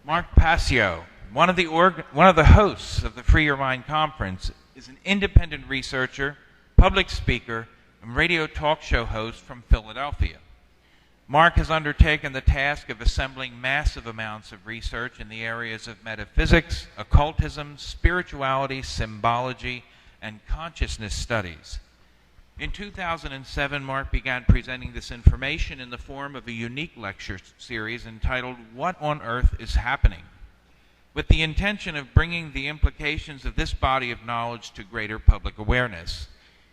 Mark Passio, one of the hosts of the Free Your Mind Conference, is an independent researcher, public speaker, and radio talk show host from Philadelphia. Mark has undertaken the task of assembling massive amounts of research in the areas of metaphysics, occultism, spirituality, symbology, and consciousness studies. In 2007, Mark began presenting this information in the form of a unique lecture series entitled What on Earth is Happening?, with the intention of bringing the implications of this body of knowledge to greater public awareness.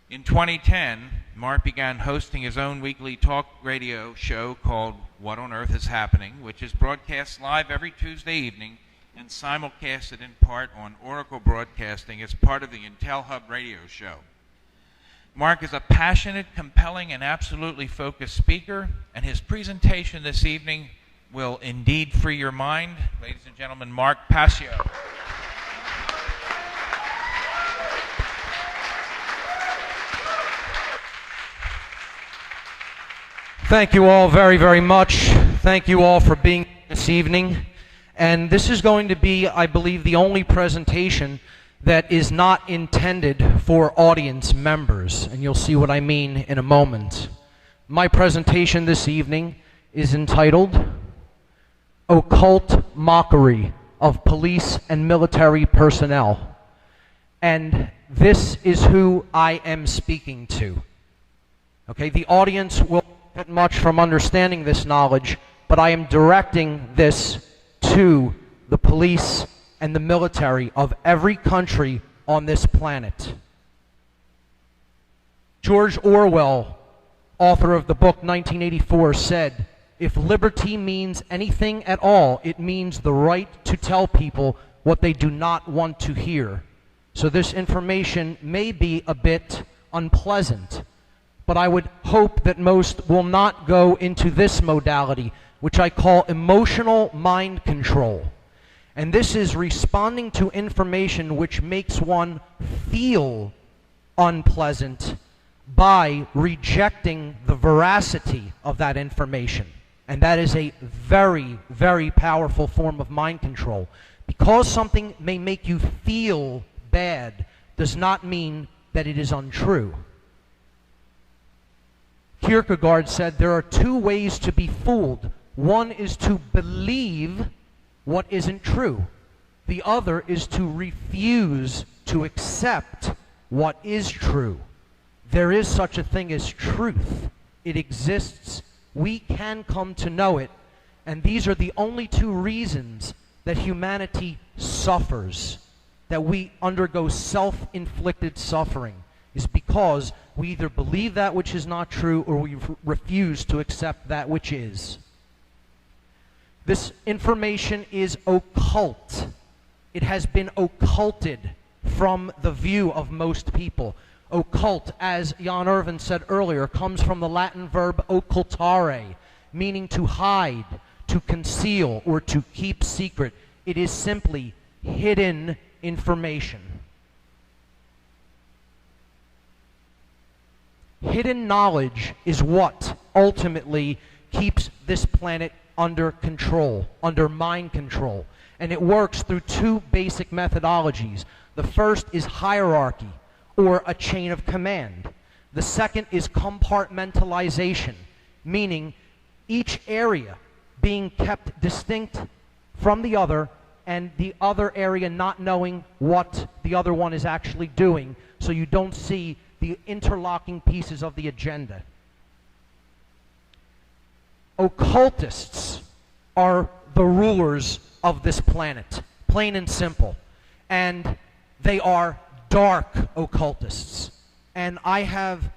In 2010, Mark began hosting his own weekly talk radio show called What on Earth is Happening?, which is broadcast live every Tuesday evening and simulcasted in part on Oracle Broadcasting as part of the Intel Hub radio show. Mark is a passionate, compelling, and absolutely focused speaker, and his presentation this evening will indeed free your mind. Ladies and gentlemen, Mark Passio. Thank you all very, very much. Thank you all for being here this evening. And this is going to be, I believe, the only presentation that is not intended for audience members, and you'll see what I mean in a moment. My presentation this evening is entitled Occult Mockery of Police and Military Personnel. And this is who I am speaking to. Okay, the audience will get much from understanding this knowledge, but I am directing this to the police and the military of every country on this planet. George Orwell, author of the book 1984, said, "If liberty means anything at all, it means the right to tell people what they do not want to hear." So this information may be a bit unpleasant, but I would hope that most will not go into this modality, which I call emotional mind control. And this is responding to information which makes one feel unpleasant by rejecting the veracity of that information. And that is a very, very powerful form of mind control. Because something may make you feel bad does not mean that it is untrue. Kierkegaard said there are two ways to be fooled. One is to believe what isn't true. The other is to refuse to accept what is true. There is such a thing as truth. It exists. We can come to know it. And these are the only two reasons that humanity suffers, that we undergo self-inflicted suffering, is because we either believe that which is not true or we refuse to accept that which is. This information is occult. It has been occulted from the view of most people. Occult, as Jan Irvin said earlier, comes from the Latin verb occultare, meaning to hide, to conceal, or to keep secret. It is simply hidden information. Hidden knowledge is what ultimately keeps this planet under control, under mind control. And it works through two basic methodologies. The first is hierarchy, or a chain of command. The second is compartmentalization, meaning each area being kept distinct from the other, and the other area not knowing what the other one is actually doing, so you don't see the interlocking pieces of the agenda. Occultists are the rulers of this planet, plain and simple. And they are dark occultists. And I have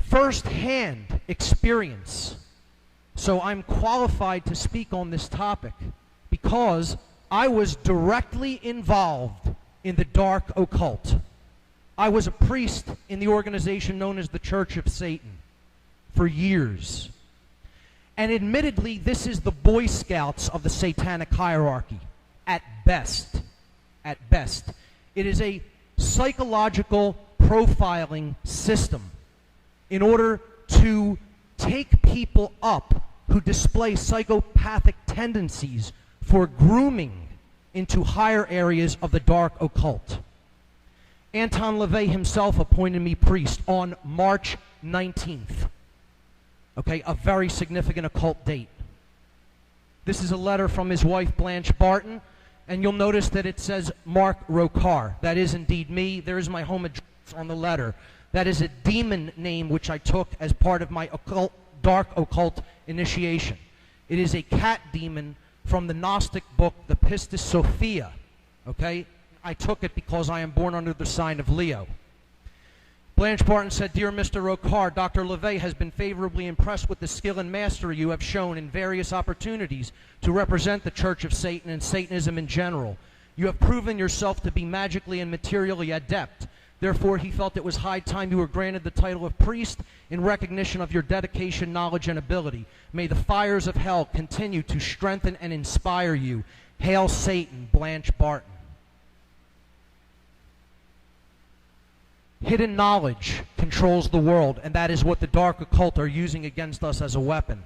first-hand experience, so I'm qualified to speak on this topic because I was directly involved in the dark occult. I was a priest in the organization known as the Church of Satan for years. And admittedly, this is the Boy Scouts of the satanic hierarchy, at best. At best. It is a psychological profiling system in order to take people up who display psychopathic tendencies for grooming into higher areas of the dark occult. Anton LaVey himself appointed me priest on March 19th. Okay, a very significant occult date. This is a letter from his wife, Blanche Barton, and you'll notice that it says Mark Rokar. That is indeed me. There is my home address on the letter. That is a demon name which I took as part of my dark occult initiation. It is a cat demon from the Gnostic book, the Pistis Sophia. Okay? I took it because I am born under the sign of Leo. Blanche Barton said, "Dear Mr. Rokar, Dr. LaVey has been favorably impressed with the skill and mastery you have shown in various opportunities to represent the Church of Satan and Satanism in general. You have proven yourself to be magically and materially adept. Therefore, he felt it was high time you were granted the title of priest in recognition of your dedication, knowledge, and ability. May the fires of hell continue to strengthen and inspire you. Hail Satan, Blanche Barton." Hidden knowledge controls the world, and that is what the dark occult are using against us as a weapon.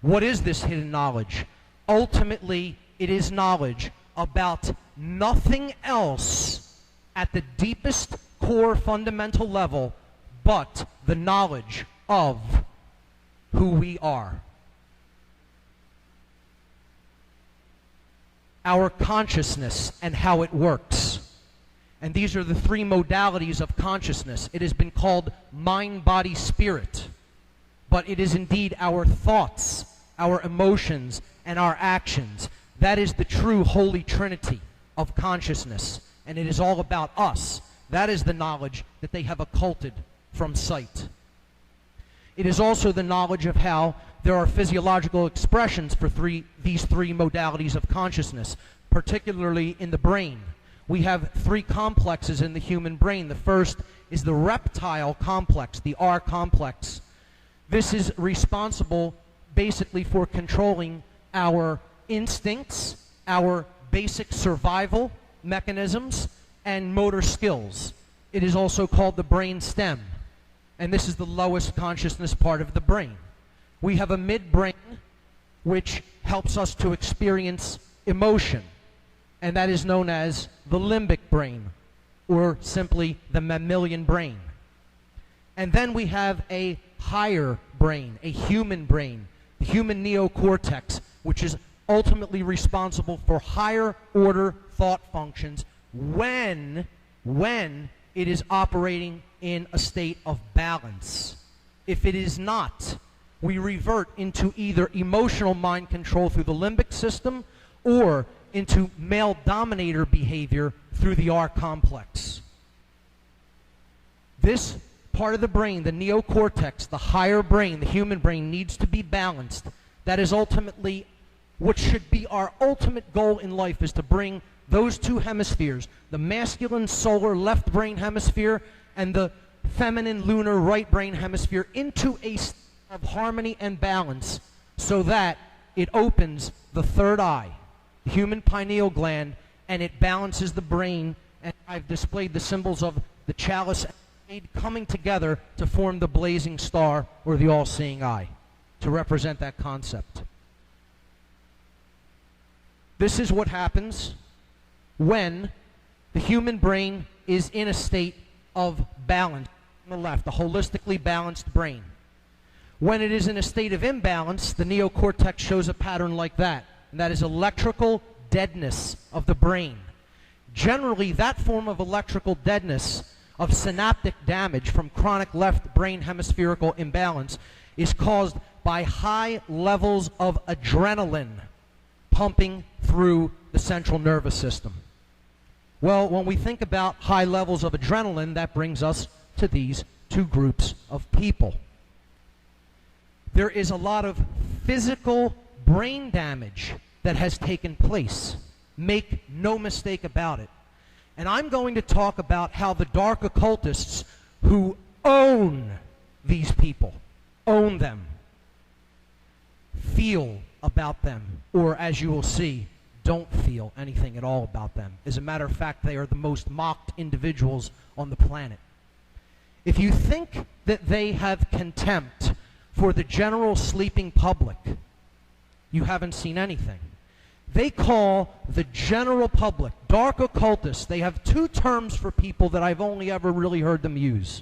What is this hidden knowledge? Ultimately, it is knowledge about nothing else at the deepest core fundamental level but the knowledge of who we are. Our consciousness and how it works. And these are the three modalities of consciousness. It has been called mind, body, spirit. But it is indeed our thoughts, our emotions, and our actions. That is the true Holy Trinity of consciousness. And it is all about us. That is the knowledge that they have occulted from sight. It is also the knowledge of how there are physiological expressions for these three modalities of consciousness, particularly in the brain. We have three complexes in the human brain. The first is the reptile complex, the R complex. This is responsible basically for controlling our instincts, our basic survival mechanisms, and motor skills. It is also called the brain stem, and this is the lowest consciousness part of the brain. We have a midbrain, which helps us to experience emotion, and that is known as the limbic brain, or simply the mammalian brain. And then we have a higher brain, a human brain, the human neocortex, which is ultimately responsible for higher order thought functions when it is operating in a state of balance. If it is not, we revert into either emotional mind control through the limbic system or into male dominator behavior through the R complex. This part of the brain, the neocortex, the higher brain, the human brain, needs to be balanced. That is ultimately what should be our ultimate goal in life, is to bring those two hemispheres, the masculine solar left brain hemisphere and the feminine lunar right brain hemisphere, into a state of harmony and balance, so that it opens the third eye, the human pineal gland, and it balances the brain. And I've displayed the symbols of the chalice and the jade coming together to form the blazing star, or the all-seeing eye, to represent that concept. This is what happens when the human brain is in a state of balance on the left, the holistically balanced brain. When it is in a state of imbalance, the neocortex shows a pattern like that, and that is electrical deadness of the brain. Generally, that form of electrical deadness, of synaptic damage from chronic left brain hemispherical imbalance, is caused by high levels of adrenaline pumping through the central nervous system. Well, when we think about high levels of adrenaline, that brings us to these two groups of people. There is a lot of physical brain damage that has taken place. Make no mistake about it. And I'm going to talk about how the dark occultists who own these people, own them, feel about them, or as you will see, don't feel anything at all about them. As a matter of fact, they are the most mocked individuals on the planet. If you think that they have contempt for the general sleeping public, you haven't seen anything. They call the general public, dark occultists, they have two terms for people that I've only ever really heard them use.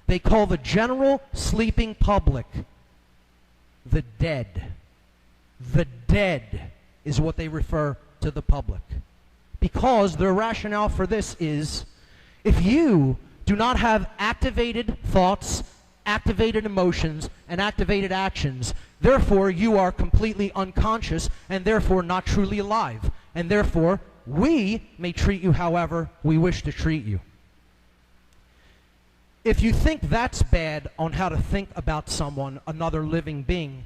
They call the general sleeping public the dead. The dead is what they refer to the public. Because their rationale for this is, if you do not have activated thoughts, activated emotions, and activated actions, therefore you are completely unconscious and therefore not truly alive. And therefore, we may treat you however we wish to treat you. If you think that's bad on how to think about someone, another living being,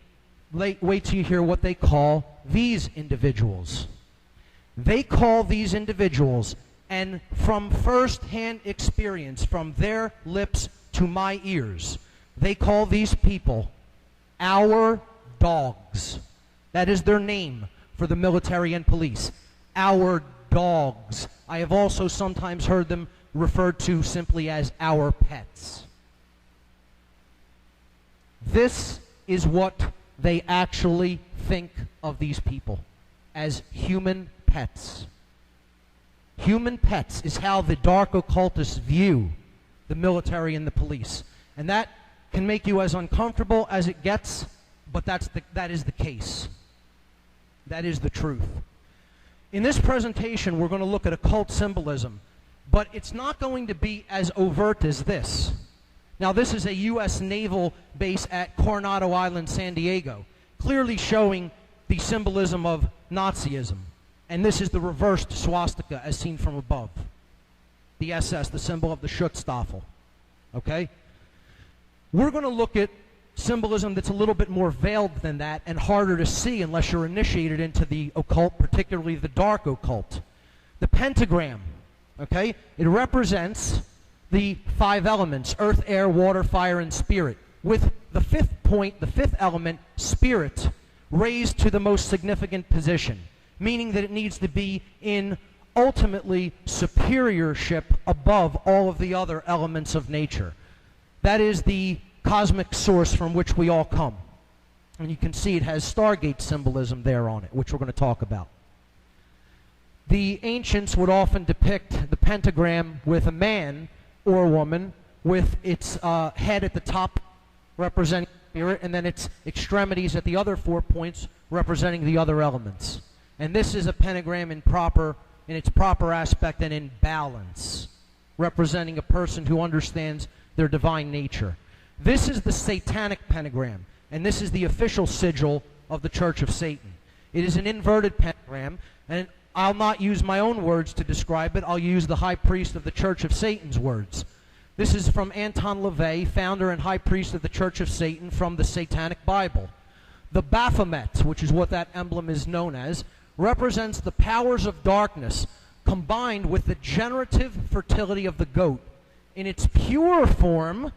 wait till you hear what they call these individuals. They call these individuals, and from first-hand experience, from their lips to my ears, they call these people our dogs. That is their name for the military and police. Our dogs. I have also sometimes heard them referred to simply as our pets. This is what they actually think of these people, as human pets. Human pets is how the dark occultists view the military and the police. And that can make you as uncomfortable as it gets, but that is the case. That is the truth. In this presentation, we're going to look at occult symbolism, but it's not going to be as overt as this. Now, this is a U.S. naval base at Coronado Island, San Diego, clearly showing the symbolism of Nazism. And this is the reversed swastika as seen from above. The SS, the symbol of the Schutzstaffel. Okay? We're going to look at symbolism that's a little bit more veiled than that and harder to see unless you're initiated into the occult, particularly the dark occult. The pentagram, okay? It represents the 5 elements, earth, air, water, fire, and spirit, with the 5th point, the 5th element, spirit, raised to the most significant position, meaning that it needs to be in ultimately superiorship above all of the other elements of nature. That is the cosmic source from which we all come. And you can see it has Stargate symbolism there on it, which we're going to talk about. The ancients would often depict the pentagram with a man or a woman with its head at the top representing spirit, and then its extremities at the other 4 points representing the other elements. And this is a pentagram in its proper aspect and in balance, representing a person who understands their divine nature. This is the satanic pentagram, and this is the official sigil of the Church of Satan. It is an inverted pentagram, and I'll not use my own words to describe it. I'll use the high priest of the Church of Satan's words. This is from Anton LaVey, founder and high priest of the Church of Satan, from the Satanic Bible. The Baphomet, which is what that emblem is known as, represents the powers of darkness combined with the generative fertility of the goat. In its pure form,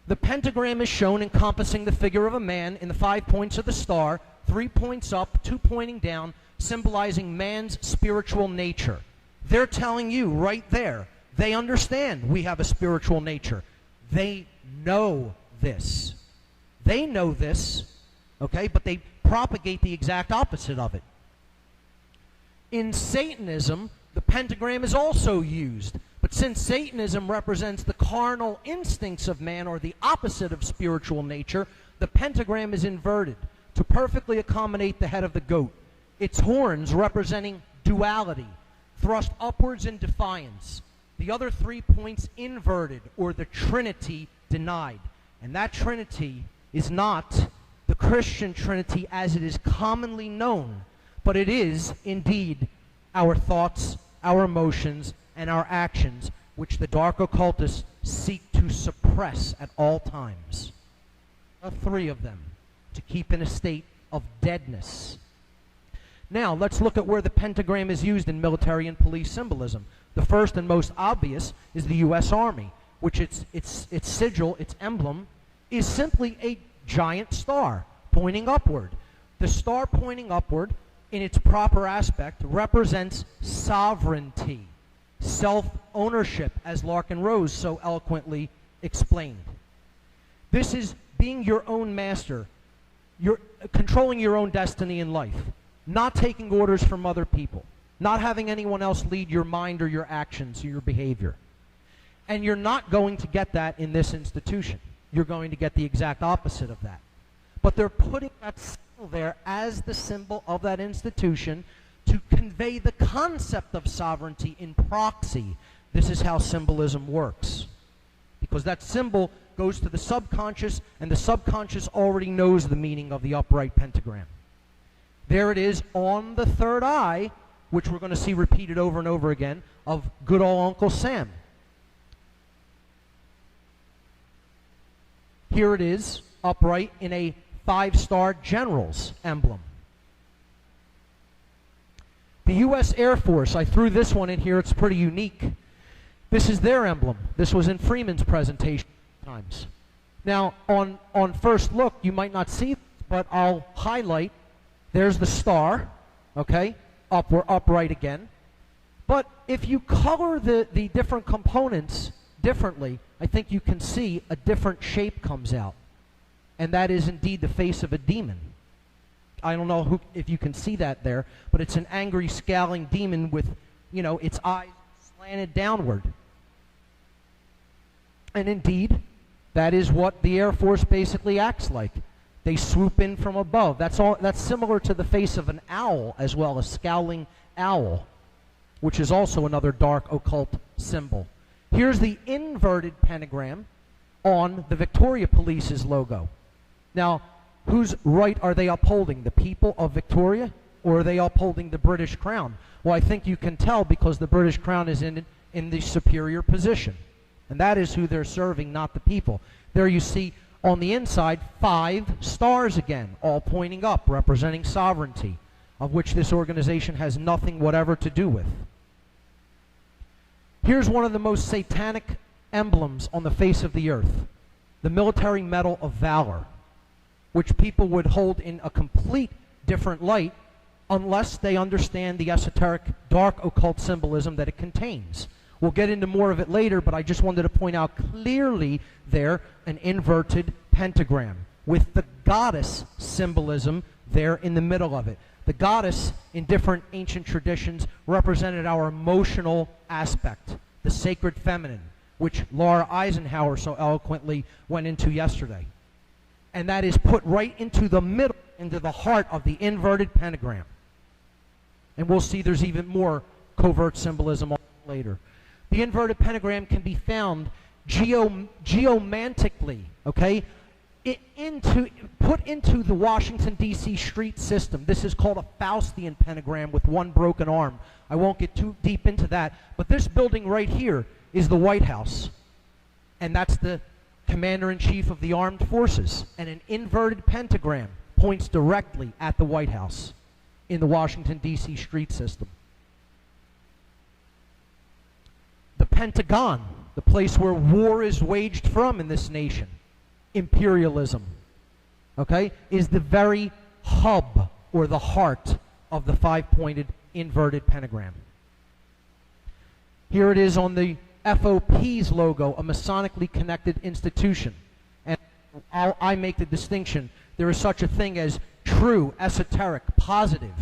the pentagram is shown encompassing the figure of a man in the 5 points of the star, 3 points up, 2 pointing down, symbolizing man's spiritual nature. They're telling you right there, they understand we have a spiritual nature. They know this. They know this, okay, but they propagate the exact opposite of it. In Satanism, the pentagram is also used. But since Satanism represents the carnal instincts of man, or the opposite of spiritual nature, the pentagram is inverted to perfectly accommodate the head of the goat. Its horns, representing duality, thrust upwards in defiance. The other 3 points inverted, or the Trinity denied. And that Trinity is not the Christian Trinity as it is commonly known, but it is indeed our thoughts, our emotions, and our actions, which the dark occultists seek to suppress at all times. 3 of them, to keep in a state of deadness. Now, let's look at where the pentagram is used in military and police symbolism. The first and most obvious is the U.S. Army, which its sigil, its emblem, is simply a giant star pointing upward. The star pointing upward, in its proper aspect, represents sovereignty, self-ownership, as Larkin Rose so eloquently explained. This is being your own master, you're controlling your own destiny in life. not taking orders from other people, not having anyone else lead your mind or your actions or your behavior. And you're not going to get that in this institution. You're going to get the exact opposite of that. But they're putting that symbol there as the symbol of that institution to convey the concept of sovereignty in proxy. This is how symbolism works. Because that symbol goes to the subconscious, and the subconscious already knows the meaning of the upright pentagram. There it is on the third eye, which we're going to see repeated over and over again, of good old Uncle Sam. Here it is, upright in a 5-star general's emblem. The U.S. Air Force, I threw this one in here, it's pretty unique. This is their emblem. This was in Freeman's presentation times. Now, on first look, you might not see it, but I'll highlight. There's the star, okay? Upright again. But if you color the different components differently, I think you can see a different shape comes out. And that is indeed the face of a demon. I don't know if you can see that there, but it's an angry, scowling demon with, its eyes slanted downward. And indeed, that is what the Air Force basically acts like. They swoop in from above. That's similar to the face of an owl as well, a scowling owl, which is also another dark occult symbol. Here's the inverted pentagram on the Victoria Police's logo. Now, whose right are they upholding? The people of Victoria, or are they upholding the British Crown? Well, I think you can tell because the British Crown is in the superior position. And that is who they're serving, not the people. There you see on the inside 5 stars again, all pointing up, representing sovereignty, of which this organization has nothing whatever to do with. Here's one of the most satanic emblems on the face of the earth, the military medal of valor, which people would hold in a complete different light unless they understand the esoteric dark occult symbolism that it contains. We'll get into more of it later, but I just wanted to point out clearly there an inverted pentagram with the goddess symbolism there in the middle of it. The goddess, in different ancient traditions, represented our emotional aspect, the sacred feminine, which Laura Eisenhower so eloquently went into yesterday. And that is put right into the middle, into the heart of the inverted pentagram. And we'll see there's even more covert symbolism later. The inverted pentagram can be found geomantically, okay, put into the Washington, D.C. street system. This is called a Faustian pentagram with one broken arm. I won't get too deep into that, but this building right here is the White House, and that's the Commander-in-Chief of the Armed Forces, and an inverted pentagram points directly at the White House in the Washington, D.C. street system. The Pentagon, the place where war is waged from in this nation, imperialism, okay, is the very hub or the heart of the 5-pointed inverted pentagram. Here it is on the FOP's logo, a Masonically connected institution. And I make the distinction. There is such a thing as true, esoteric, positive,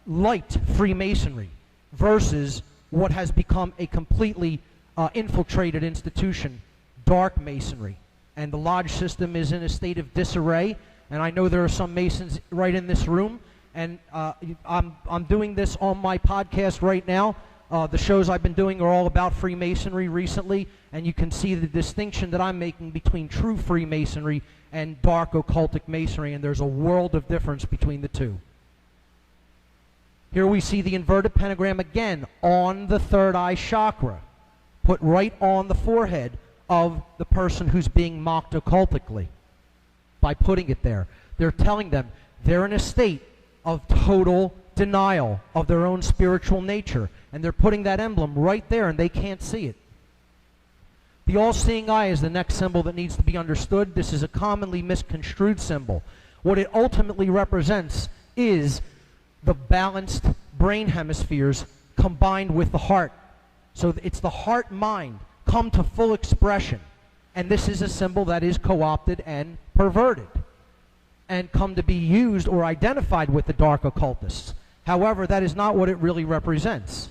light Freemasonry versus what has become a completely infiltrated institution, dark Masonry. And the lodge system is in a state of disarray. And I know there are some Masons right in this room. And I'm doing this on my podcast right now. The shows I've been doing are all about Freemasonry recently, and you can see the distinction that I'm making between true Freemasonry and dark occultic Masonry, and there's a world of difference between the two. Here we see the inverted pentagram again on the third eye chakra, put right on the forehead of the person who's being mocked occultically by putting it there. They're telling them they're in a state of total denial of their own spiritual nature, and they're putting that emblem right there and they can't see it. The all-seeing eye is the next symbol that needs to be understood. This is a commonly misconstrued symbol. What it ultimately represents is the balanced brain hemispheres combined with the heart. So it's the heart-mind come to full expression, and this is a symbol that is co-opted and perverted. and come to be used or identified with the dark occultists. However, that is not what it really represents.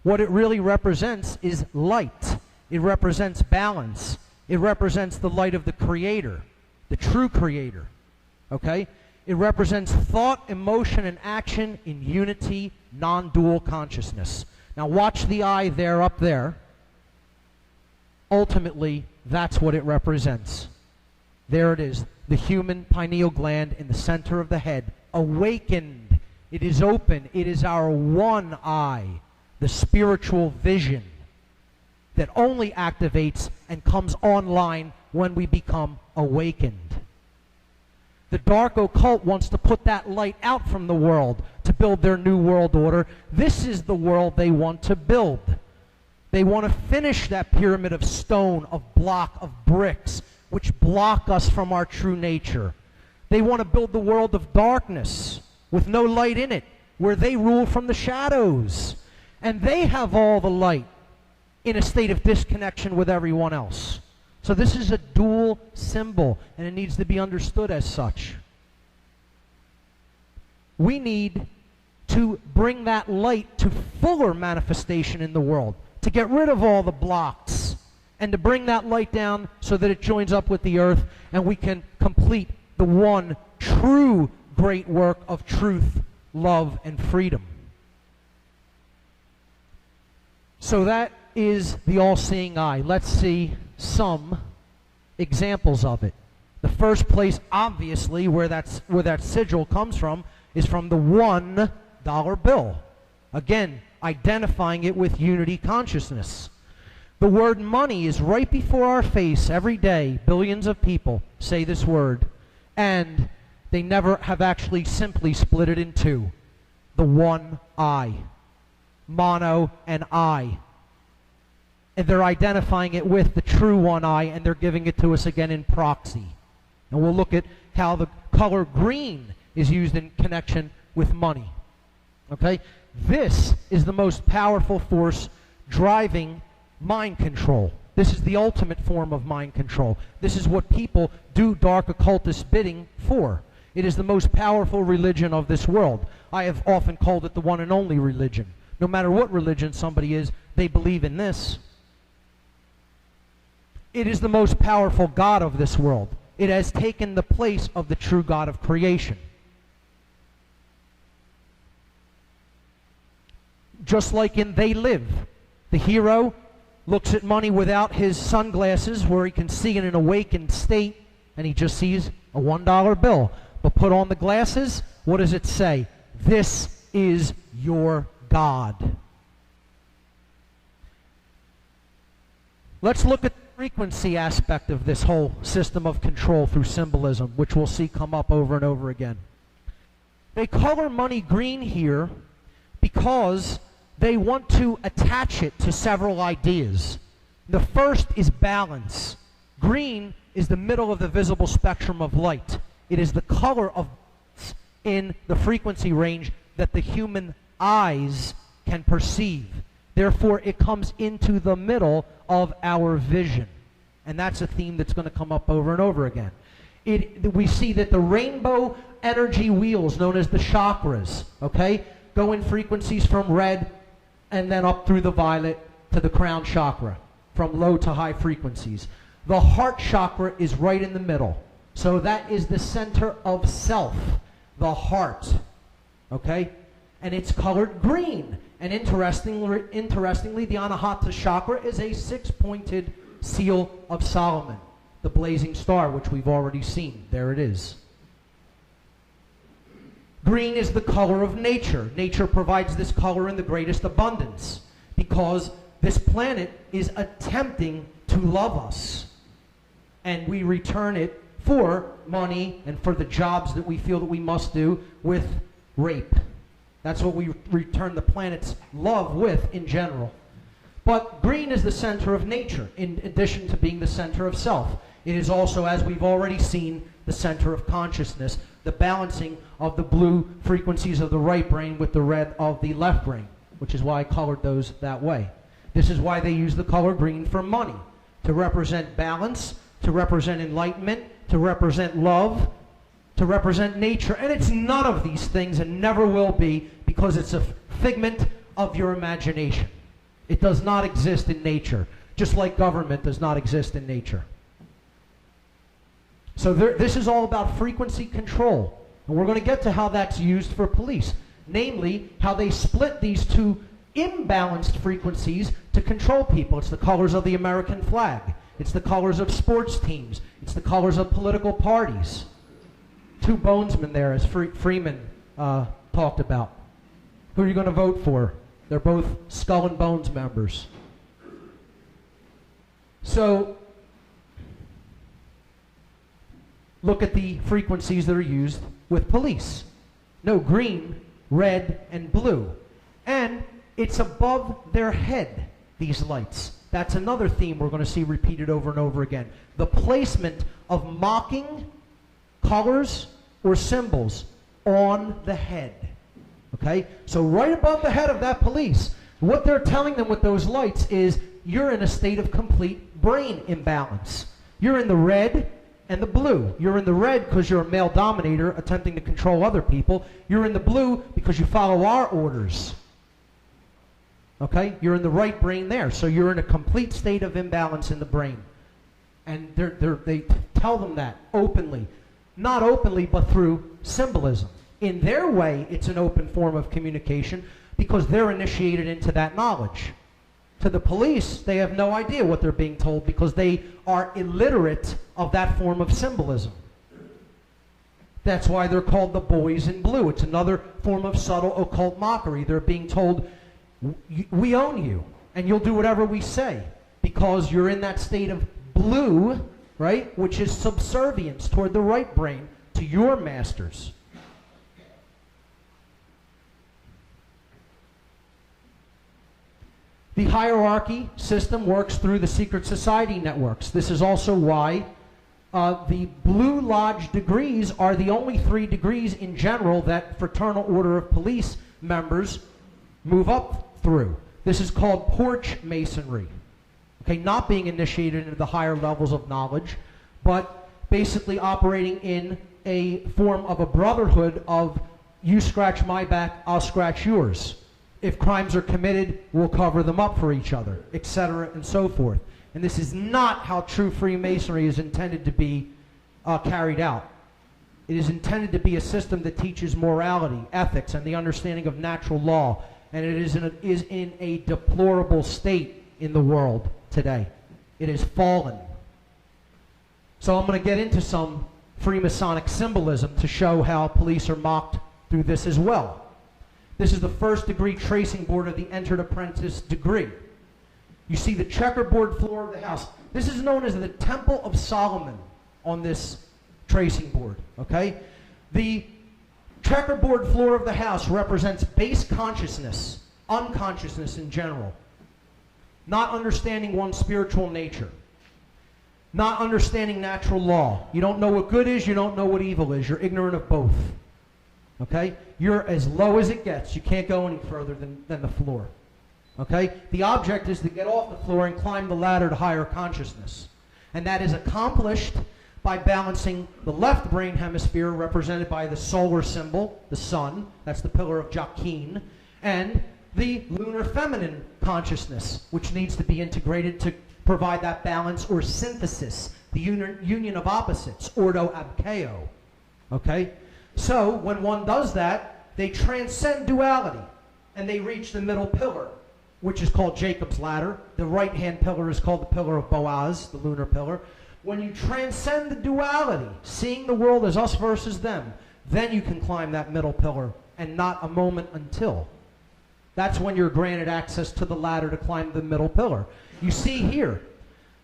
What it really represents is light. It represents balance. It represents the light of the Creator, the true Creator. Okay? It represents thought, emotion, and action in unity, non-dual consciousness. Now watch the eye there, up there. Ultimately, that's what it represents. There it is, the human pineal gland in the center of the head, awakened. It is open. It is our one eye, the spiritual vision that only activates and comes online when we become awakened. The dark occult wants to put that light out from the world to build their new world order. This is the world they want to build. They want to finish that pyramid of stone, of block, of bricks, which block us from our true nature. They want to build the world of darkness with no light in it, where they rule from the shadows. And they have all the light in a state of disconnection with everyone else. So this is a dual symbol, and it needs to be understood as such. We need to bring that light to fuller manifestation in the world, to get rid of all the blocks, and to bring that light down so that it joins up with the earth, and we can complete the one true great work of truth, love, and freedom. So that is the all-seeing eye. Let's see some examples of it. The first place, obviously, where that sigil comes from is from the $1 bill. Again, identifying it with unity consciousness. The word money is right before our face every day. Billions of people say this word, and they never have actually simply split it in two. The one eye. Mono and I. And they're identifying it with the true one eye, and they're giving it to us again in proxy. And we'll look at how the color green is used in connection with money. Okay? This is the most powerful force driving mind control. This is the ultimate form of mind control. This is what people do dark occultist bidding for. It is the most powerful religion of this world. I have often called it the one and only religion. No matter what religion somebody is, they believe in this. It is the most powerful God of this world. It has taken the place of the true God of creation. Just like in They Live, the hero looks at money without his sunglasses where he can see in an awakened state, and he just sees a $1 bill. But put on the glasses, what does it say? This is your God. Let's look at the frequency aspect of this whole system of control through symbolism, which we'll see come up over and over again. They color money green here because they want to attach it to several ideas. The first is balance. Green is the middle of the visible spectrum of light. It is the color of in the frequency range that the human eyes can perceive. Therefore, it comes into the middle of our vision. And that's a theme that's going to come up over and over again. We see that the rainbow energy wheels, known as the chakras, okay, go in frequencies from red and then up through the violet to the crown chakra, from low to high frequencies. The heart chakra is right in the middle. So that is the center of self, the heart, okay? And it's colored green. And interestingly, the Anahata chakra is a six-pointed seal of Solomon, the blazing star, which we've already seen. There it is. Green is the color of nature. Nature provides this color in the greatest abundance because this planet is attempting to love us. And we return it for money and for the jobs that we feel that we must do with rape. That's what we return the planet's love with in general. But green is the center of nature, in addition to being the center of self. It is also, as we've already seen, the center of consciousness, the balancing of the blue frequencies of the right brain with the red of the left brain, which is why I colored those that way. This is why they use the color green for money, to represent balance, to represent enlightenment, to represent love, to represent nature, and it's none of these things and never will be, because it's a figment of your imagination. It does not exist in nature, just like government does not exist in nature. So this is all about frequency control, and we're going to get to how that's used for police, namely how they split these two imbalanced frequencies to control people. It's the colors of the American flag. It's the colors of sports teams. It's the colors of political parties. Two bonesmen there, as Freeman talked about. Who are you going to vote for? They're both Skull and Bones members. So, look at the frequencies that are used with police. No, green, red, and blue. And it's above their head, these lights. That's another theme we're going to see repeated over and over again. The placement of mocking colors or symbols on the head. Okay? So right above the head of that police, what they're telling them with those lights is you're in a state of complete brain imbalance. You're in the red and the blue. You're in the red because you're a male dominator attempting to control other people. You're in the blue because you follow our orders. Okay? You're in the right brain there. So you're in a complete state of imbalance in the brain. And they tell them that openly. Not openly, but through symbolism. In their way, it's an open form of communication because they're initiated into that knowledge. To the police, they have no idea what they're being told because they are illiterate of that form of symbolism. That's why they're called the boys in blue. It's another form of subtle occult mockery. They're being told, we own you, and you'll do whatever we say because you're in that state of blue, right, which is subservience toward the right brain to your masters. The hierarchy system works through the secret society networks. This is also why the Blue Lodge degrees are the only 3 degrees in general that Fraternal Order of Police members move up through. This is called porch masonry. Okay, not being initiated into the higher levels of knowledge, but basically operating in a form of a brotherhood of you scratch my back, I'll scratch yours. If crimes are committed, we'll cover them up for each other, etc., and so forth. And this is not how true Freemasonry is intended to be carried out. It is intended to be a system that teaches morality, ethics, and the understanding of natural law. And it is in a deplorable state in the world today. It has fallen. So I'm going to get into some Freemasonic symbolism to show how police are mocked through this as well. This is the first degree tracing board of the entered apprentice degree. You see the checkerboard floor of the house. This is known as the Temple of Solomon on this tracing board, okay? The checkerboard floor of the house represents base consciousness, unconsciousness in general, not understanding one's spiritual nature, not understanding natural law. You don't know what good is, you don't know what evil is. You're ignorant of both. Okay? You're as low as it gets. You can't go any further than the floor. Okay? The object is to get off the floor and climb the ladder to higher consciousness. And that is accomplished by balancing the left brain hemisphere, represented by the solar symbol, the sun, that's the pillar of Jachin, and the lunar feminine consciousness, which needs to be integrated to provide that balance or synthesis, the union of opposites, ordo ab chaos. Okay? So, when one does that, they transcend duality, and they reach the middle pillar, which is called Jacob's ladder. The right-hand pillar is called the pillar of Boaz, the lunar pillar. When you transcend the duality, seeing the world as us versus them, then you can climb that middle pillar, and not a moment until. That's when you're granted access to the ladder to climb the middle pillar. You see here,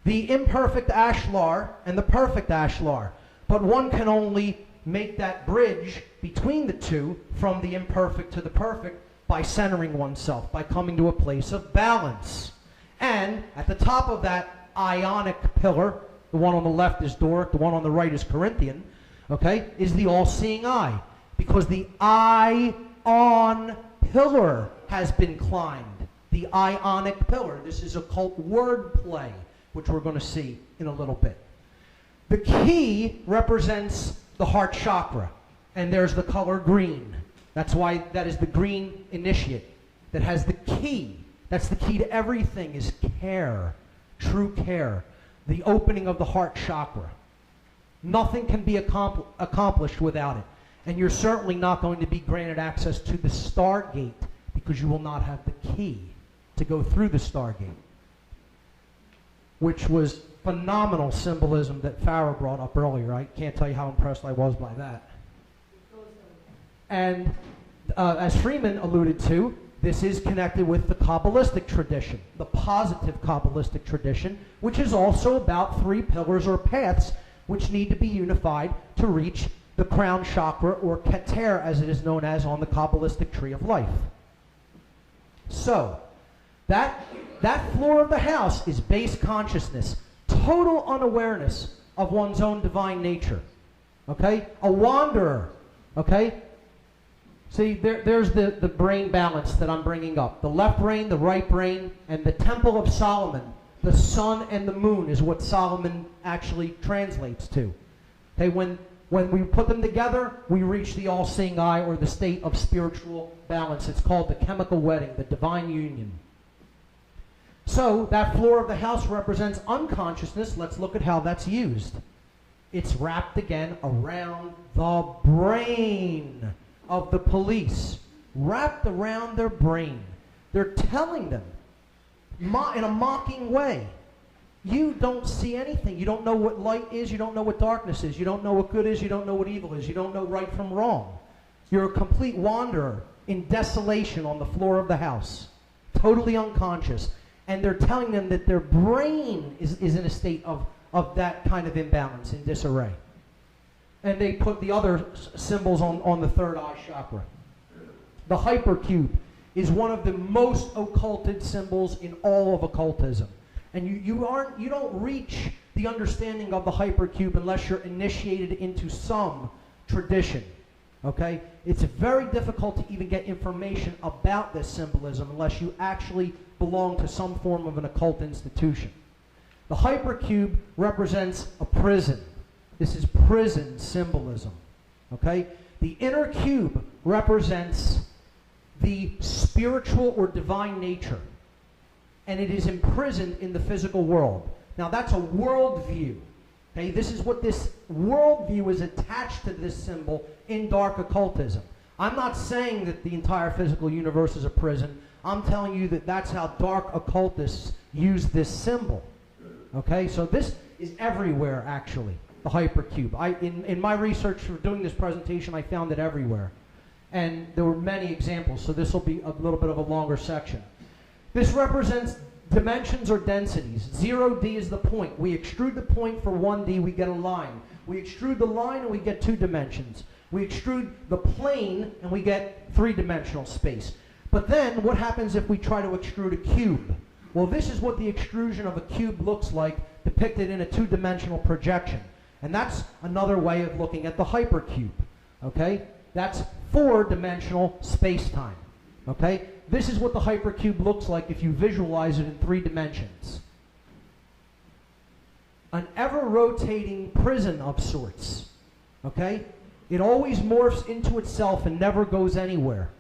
the imperfect ashlar and the perfect ashlar, but one can only make that bridge between the two from the imperfect to the perfect by centering oneself, by coming to a place of balance. And at the top of that ionic pillar, the one on the left is Doric, the one on the right is Corinthian, okay, is the all-seeing eye. Because the ion pillar has been climbed. The ionic pillar. This is occult wordplay, which we're going to see in a little bit. The key represents the heart chakra, and there's the color green. That's why that is the green initiate that has the key. That's the key to everything, is care, true care, the opening of the heart chakra. Nothing can be accomplished without it. And you're certainly not going to be granted access to the Stargate because you will not have the key to go through the Stargate, which was phenomenal symbolism that Farah brought up earlier. I can't tell you how impressed I was by that. And as Freeman alluded to, this is connected with the Kabbalistic tradition, the positive Kabbalistic tradition, which is also about 3 pillars or paths which need to be unified to reach the crown chakra, or Keter as it is known as on the Kabbalistic tree of life. So, that floor of the house is base consciousness, total unawareness of one's own divine nature. Okay? A wanderer. Okay? See, there's the brain balance that I'm bringing up. The left brain, the right brain, and the Temple of Solomon. The sun and the moon is what Solomon actually translates to. Okay, when we put them together, we reach the all-seeing eye, or the state of spiritual balance. It's called the chemical wedding, the divine union. So, that floor of the house represents unconsciousness. Let's look at how that's used. It's wrapped again around the brain of the police. Wrapped around their brain. They're telling them, in a mocking way, you don't see anything. You don't know what light is. You don't know what darkness is. You don't know what good is. You don't know what evil is. You don't know right from wrong. You're a complete wanderer in desolation on the floor of the house, totally unconscious. And they're telling them that their brain is in a state of that kind of imbalance, in disarray. And they put the other symbols on the third eye chakra. The hypercube is one of the most occulted symbols in all of occultism. And you don't reach the understanding of the hypercube unless you're initiated into some tradition. Okay? It's very difficult to even get information about this symbolism unless you actually belong to some form of an occult institution. The hypercube represents a prison. This is prison symbolism. Okay? The inner cube represents the spiritual or divine nature, and it is imprisoned in the physical world. Now that's a worldview. Okay, this is what this worldview is attached to this symbol in dark occultism. I'm not saying that the entire physical universe is a prison. I'm telling you that that's how dark occultists use this symbol. Okay, so this is everywhere actually, the hypercube. In my research for doing this presentation, I found it everywhere. And there were many examples, so this will be a little bit of a longer section. This represents dimensions or densities. 0D is the point. We extrude the point for 1D, we get a line. We extrude the line and we get 2 dimensions. We extrude the plane and we get 3-dimensional space. But then, what happens if we try to extrude a cube? Well, this is what the extrusion of a cube looks like, depicted in a 2-dimensional projection. And that's another way of looking at the hypercube. Okay? That's 4-dimensional space-time. Okay? This is what the hypercube looks like if you visualize it in 3 dimensions. An ever-rotating prison of sorts. Okay? It always morphs into itself and never goes anywhere.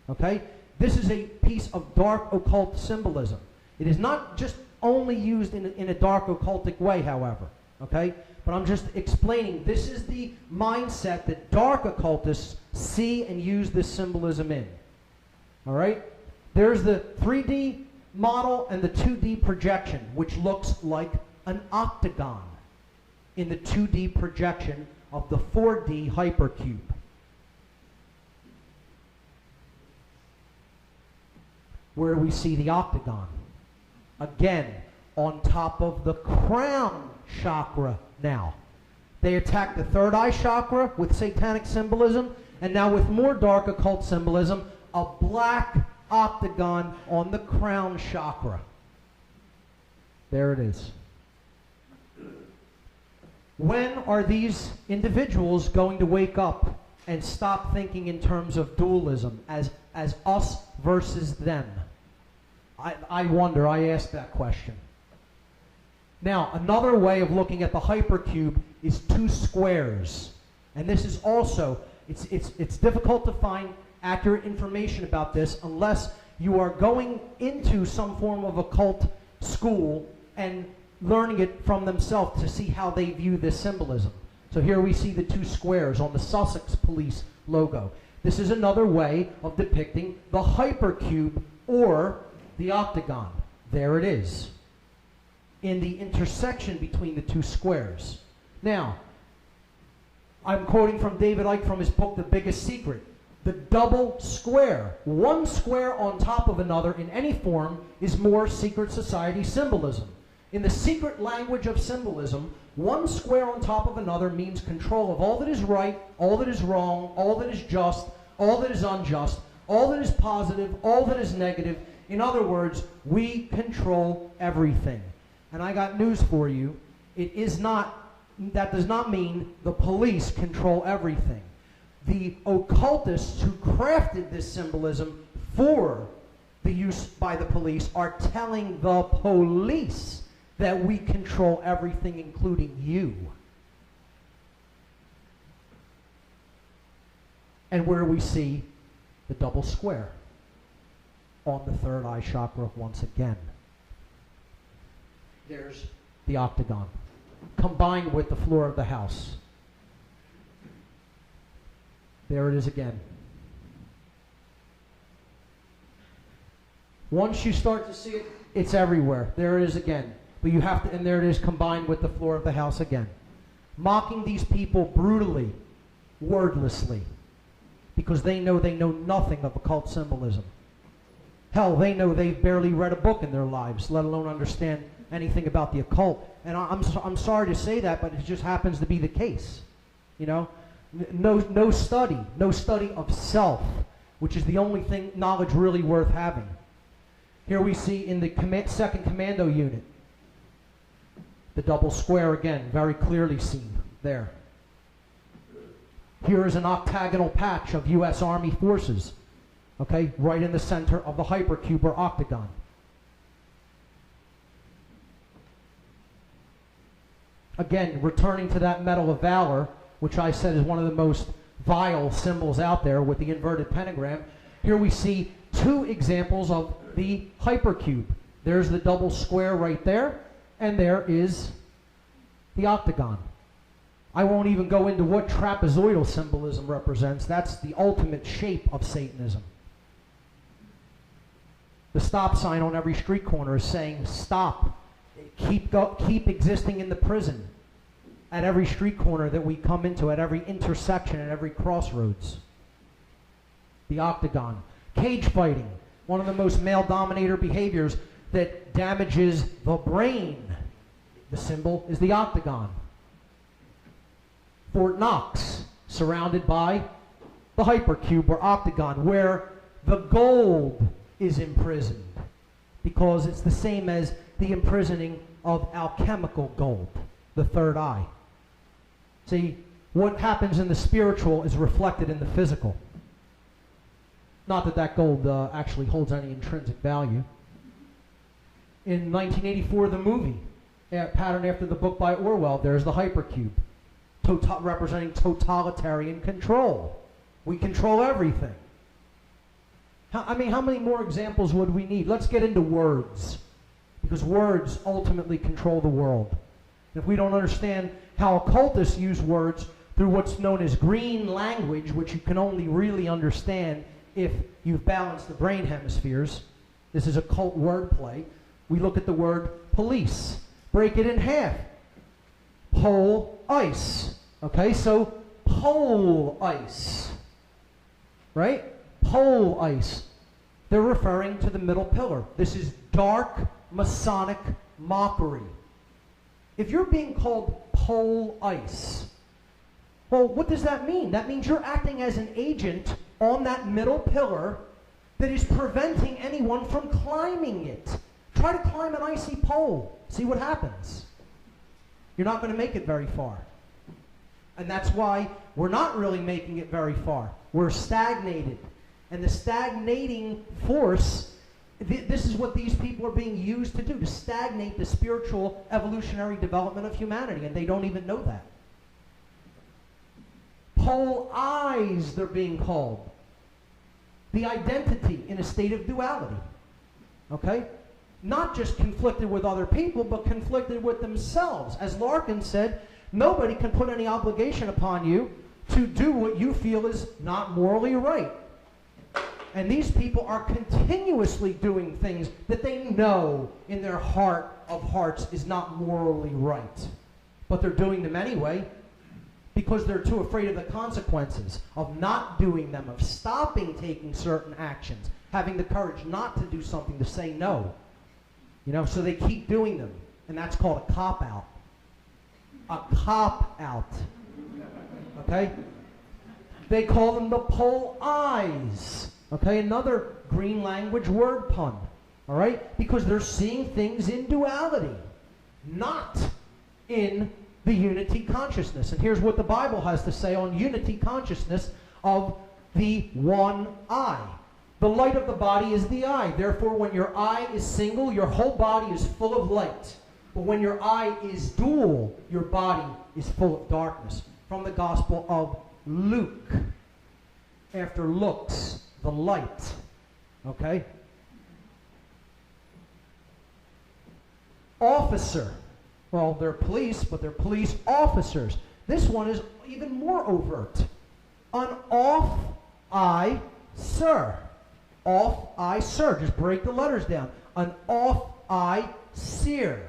Okay? This is a piece of dark occult symbolism. It is not just only used in a dark occultic way, however. Okay? But I'm just explaining, this is the mindset that dark occultists see and use this symbolism in. All right? There's the 3D model and the 2D projection, which looks like an octagon in the 2D projection of the 4D hypercube. Where do we see the octagon? Again, on top of the crown chakra now. They attack the third eye chakra with satanic symbolism, and now with more dark occult symbolism, a black octagon on the crown chakra. There it is. When are these individuals going to wake up and stop thinking in terms of dualism as us versus them? I wonder, I ask that question. Now, another way of looking at the hypercube is 2 squares. And this is also, it's difficult to find accurate information about this unless you are going into some form of occult school and learning it from themselves to see how they view this symbolism. So here we see the two squares on the Sussex police logo. This is another way of depicting the hypercube or the octagon. There it is, in the intersection between the two squares. Now, I'm quoting from David Icke from his book, The Biggest Secret. The double square, one square on top of another in any form, is more secret society symbolism. In the secret language of symbolism, one square on top of another means control of all that is right, all that is wrong, all that is just, all that is unjust, all that is positive, all that is negative. In other words, we control everything. And I got news for you. That does not mean the police control everything. The occultists who crafted this symbolism for the use by the police are telling the police that we control everything, including you. And where we see the double square on the third eye chakra once again. There's the octagon, combined with the floor of the house. There it is again. Once you start to see it, it's everywhere. There it is again. But you have to, and there it is combined with the floor of the house again. Mocking these people brutally, wordlessly, because they know nothing of occult symbolism. Hell, they know they've barely read a book in their lives, let alone understand anything about the occult. And I'm sorry to say that, but it just happens to be the case. You know, no study of self, which is the only thing knowledge really worth having. Here we see in the second commando unit, the double square again, very clearly seen there. Here is an octagonal patch of U.S. Army forces, okay, right in the center of the hypercube or octagon. Again, returning to that Medal of Valor, which I said is one of the most vile symbols out there with the inverted pentagram. Here we see two examples of the hypercube. There's the double square right there, and there is the octagon. I won't even go into what trapezoidal symbolism represents. That's the ultimate shape of Satanism. The stop sign on every street corner is saying, stop. Keep existing in the prison at every street corner that we come into, at every intersection, at every crossroads. The octagon. Cage fighting, one of the most male dominator behaviors that damages the brain. The symbol is the octagon. Fort Knox, surrounded by the hypercube or octagon, where the gold is imprisoned, because it's the same as the imprisoning of alchemical gold, the third eye. See, what happens in the spiritual is reflected in the physical. Not that that gold actually holds any intrinsic value. In 1984, the movie, patterned after the book by Orwell, there's the hypercube, representing totalitarian control. We control everything. How many more examples would we need? Let's get into words, because words ultimately control the world. If we don't understand how occultists use words through what's known as green language, which you can only really understand if you've balanced the brain hemispheres, this is occult wordplay. We look at the word police, break it in half. Pole ice. Okay, so pole ice, right? Pole ice. They're referring to the middle pillar. This is dark Masonic mockery. If you're being called pole ice, well, what does that mean? That means you're acting as an agent on that middle pillar that is preventing anyone from climbing it. Try to climb an icy pole. See what happens. You're not going to make it very far. And that's why we're not really making it very far. We're stagnated. And the stagnating force, this is what these people are being used to do, to stagnate the spiritual evolutionary development of humanity, and they don't even know that. Pole eyes, they're being called. The identity in a state of duality. Okay? Not just conflicted with other people, but conflicted with themselves. As Larkin said, nobody can put any obligation upon you to do what you feel is not morally right. And these people are continuously doing things that they know in their heart of hearts is not morally right. But they're doing them anyway because they're too afraid of the consequences of not doing them, of stopping taking certain actions, having the courage not to do something, to say no. You know, so they keep doing them. And that's called a cop-out. A cop-out. Okay? They call them the pole eyes. Okay, another green language word pun. All right? Because they're seeing things in duality, not in the unity consciousness. And here's what the Bible has to say on unity consciousness of the one eye. The light of the body is the eye. Therefore, when your eye is single, your whole body is full of light. But when your eye is dual, your body is full of darkness. From the Gospel of Luke. After looks, the light. Okay? Officer. Well, they're police, but they're police officers. This one is even more overt. An off-eye sir. Off-eye sir. Just break the letters down. An off-eye seer.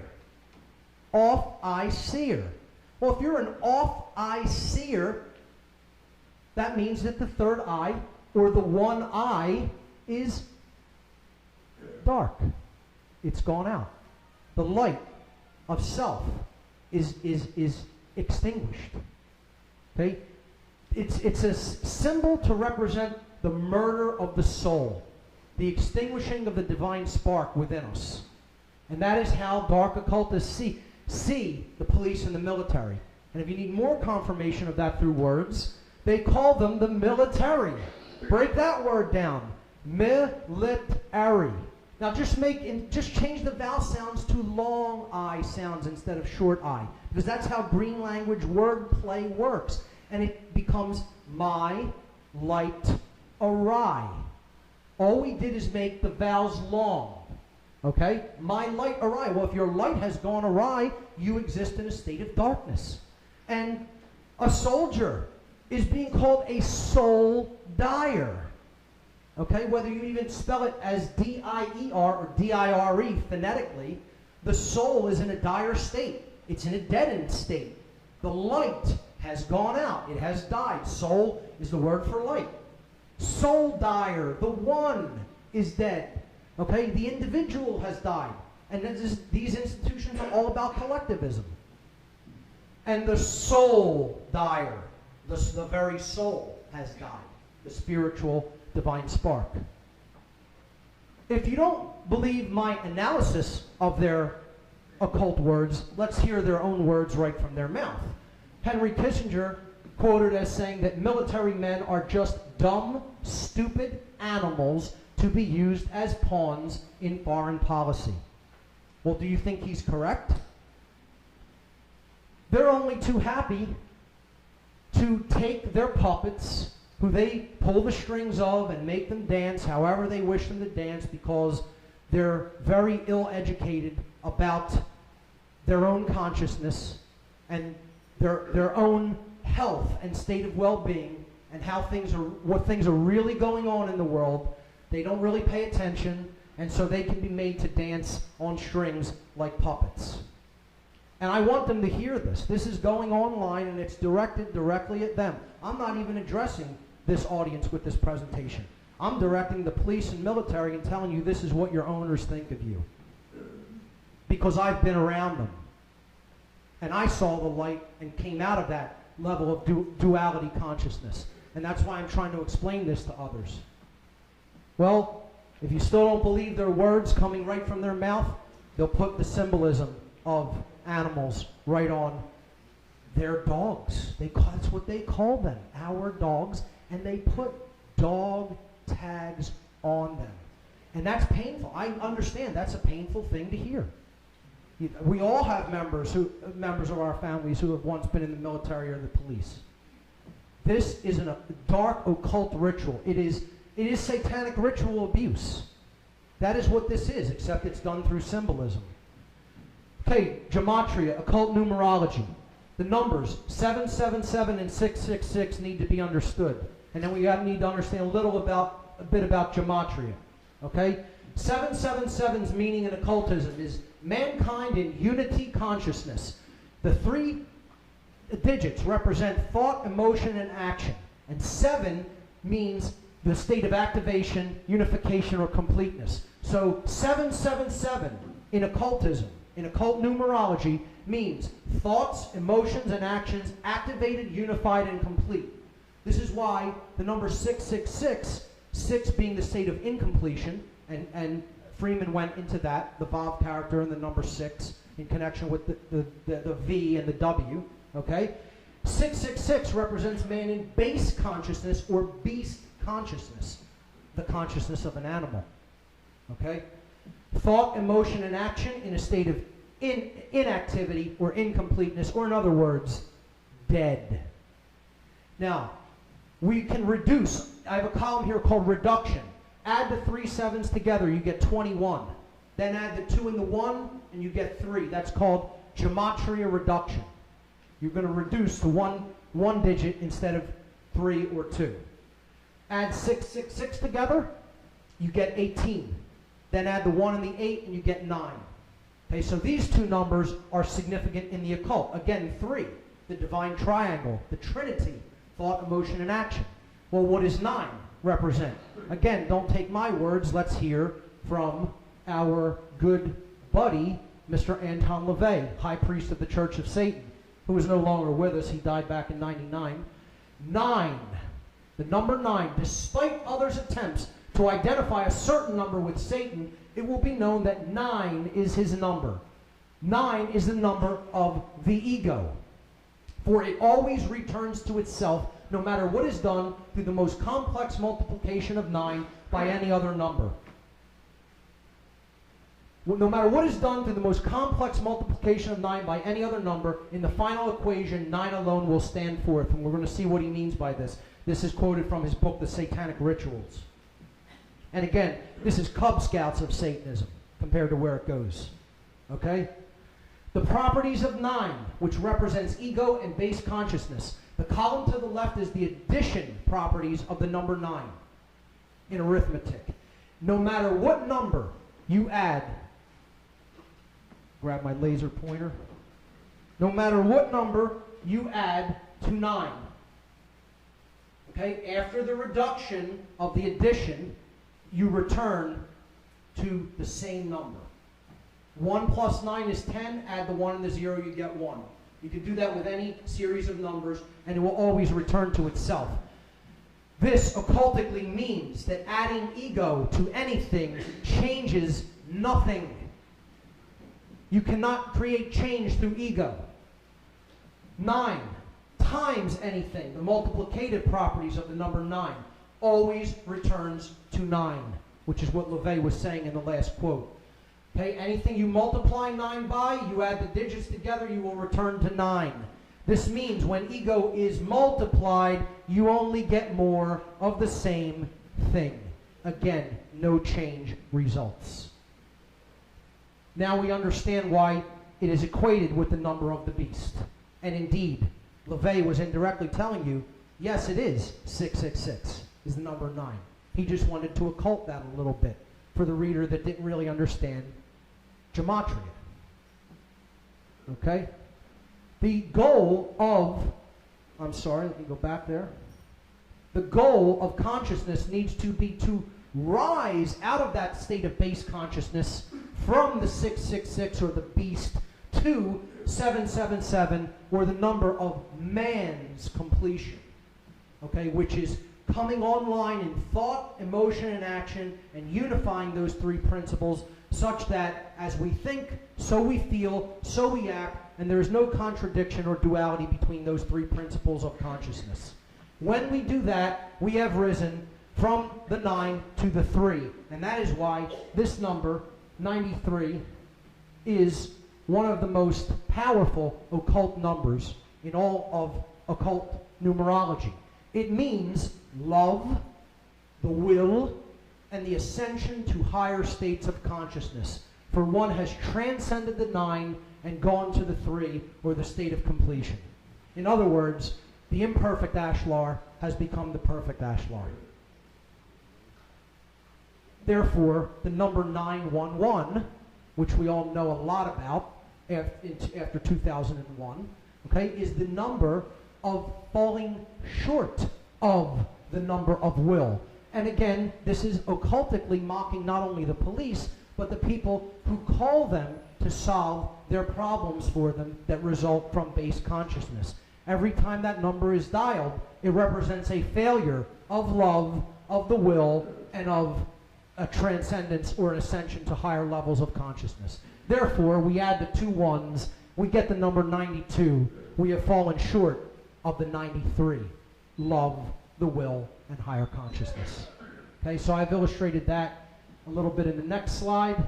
Off-eye seer. Well, if you're an off-eye seer, that means that the third eye, or the one eye, is dark. It's gone out. The light of self is extinguished. Okay? It's a symbol to represent the murder of the soul, the extinguishing of the divine spark within us. And that is how dark occultists see the police and the military. And if you need more confirmation of that through words, they call them the military. Break that word down. Military. Now just change the vowel sounds to long I sounds instead of short I. Because that's how green language word play works. And it becomes my light awry. All we did is make the vowels long. Okay? My light awry. Well, if your light has gone awry, you exist in a state of darkness. And a soldier is being called a soul dyer. Okay? Whether you even spell it as D-I-E-R or D-I-R-E phonetically, the soul is in a dire state. It's in a deadened state. The light has gone out. It has died. Soul is the word for light. Soul dyer, the one, is dead. Okay? The individual has died. And these institutions are all about collectivism. And the soul dyer, the very soul, has died. The spiritual divine spark. If you don't believe my analysis of their occult words, let's hear their own words right from their mouth. Henry Kissinger quoted as saying that military men are just dumb, stupid animals to be used as pawns in foreign policy. Well, do you think he's correct? They're only too happy to take their puppets, who they pull the strings of and make them dance however they wish them to dance, because they're very ill-educated about their own consciousness and their own health and state of well-being and what things are really going on in the world. They don't really pay attention, and so they can be made to dance on strings like puppets. And I want them to hear this. This is going online, and it's directed directly at them. I'm not even addressing this audience with this presentation. I'm directing the police and military and telling you this is what your owners think of you. Because I've been around them. And I saw the light and came out of that level of duality consciousness. And that's why I'm trying to explain this to others. Well, if you still don't believe their words coming right from their mouth, they'll put the symbolism of animals right on their dogs. That's what they call them, our dogs. And they put dog tags on them. And that's painful. I understand that's a painful thing to hear. We all have members of our families who have once been in the military or the police. This is a dark occult ritual. It is satanic ritual abuse. That is what this is, except it's done through symbolism. Okay, gematria, occult numerology. The numbers 777 and 666 need to be understood. And then we need to understand a bit about gematria. Okay? 777's meaning in occultism is mankind in unity consciousness. The 3 digits represent thought, emotion, and action. And 7 means the state of activation, unification, or completeness. So 777 in occultism, in occult numerology, means thoughts, emotions, and actions activated, unified, and complete. This is why the number 666, 6 being the state of incompletion, and Freeman went into that, the Vav character and the number 6, in connection with the V and the W, okay? 666 represents man in base consciousness or beast consciousness, the consciousness of an animal, okay? Thought, emotion, and action in a state of inactivity or incompleteness, or in other words, dead. Now, we can reduce. I have a column here called reduction. Add the 3 7s together, you get 21. Then add the 2 and the 1, and you get 3. That's called gematria reduction. You're going to reduce to one digit instead of 3 or 2. Add 666 together, you get 18. Then add the 1 and the 8, and you get 9. Okay, so these 2 numbers are significant in the occult. Again, 3, the divine triangle, the Trinity, thought, emotion, and action. Well, what does 9 represent? Again, don't take my words. Let's hear from our good buddy, Mr. Anton LaVey, High Priest of the Church of Satan, who is no longer with us. He died back in '99. 9, the number 9, despite others' attempts to identify a certain number with Satan, it will be known that 9 is his number. 9 is the number of the ego. For it always returns to itself, no matter what is done through the most complex multiplication of 9 by any other number. No matter what is done through the most complex multiplication of 9 by any other number, in the final equation, 9 alone will stand forth. And we're going to see what he means by this. This is quoted from his book, The Satanic Rituals. And again, this is Cub Scouts of Satanism, compared to where it goes. Okay? The properties of 9, which represents ego and base consciousness. The column to the left is the addition properties of the number 9 in arithmetic. No matter what number you add, grab my laser pointer. No matter what number you add to 9, okay, after the reduction of the addition, you return to the same number. 1 plus 9 is 10. Add the 1 and the 0, you get 1. You can do that with any series of numbers, and it will always return to itself. This occultically means that adding ego to anything changes nothing. You cannot create change through ego. 9 times anything, the multiplicative properties of the number 9, always returns to 9, which is what LaVey was saying in the last quote. Okay, anything you multiply 9 by, you add the digits together, you will return to 9. This means when ego is multiplied, you only get more of the same thing. Again, no change results. Now we understand why it is equated with the number of the beast. And indeed, LaVey was indirectly telling you, yes, it is 666 is the number 9. He just wanted to occult that a little bit for the reader that didn't really understand gematria. Okay? The goal of, I'm sorry, let me go back there. The goal of consciousness needs to be to rise out of that state of base consciousness from the 666 or the beast to 777 or the number of man's completion. Okay, which is coming online in thought, emotion, and action, and unifying those 3 principles such that as we think, so we feel, so we act, and there is no contradiction or duality between those 3 principles of consciousness. When we do that, we have risen from the 9 to the 3, and that is why this number, 93, is one of the most powerful occult numbers in all of occult numerology. It means love, the will, and the ascension to higher states of consciousness. For one has transcended the 9 and gone to the 3, or the state of completion. In other words, the imperfect ashlar has become the perfect ashlar. Therefore, the number 911, which we all know a lot about after 2001, okay, is the number of falling short of the number of will. And again, this is occultically mocking not only the police, but the people who call them to solve their problems for them that result from base consciousness. Every time that number is dialed, it represents a failure of love, of the will, and of a transcendence or an ascension to higher levels of consciousness. Therefore, we add the 2 ones, we get the number 92. We have fallen short of the 93. Love, the will, and higher consciousness. Okay, so I've illustrated that a little bit in the next slide.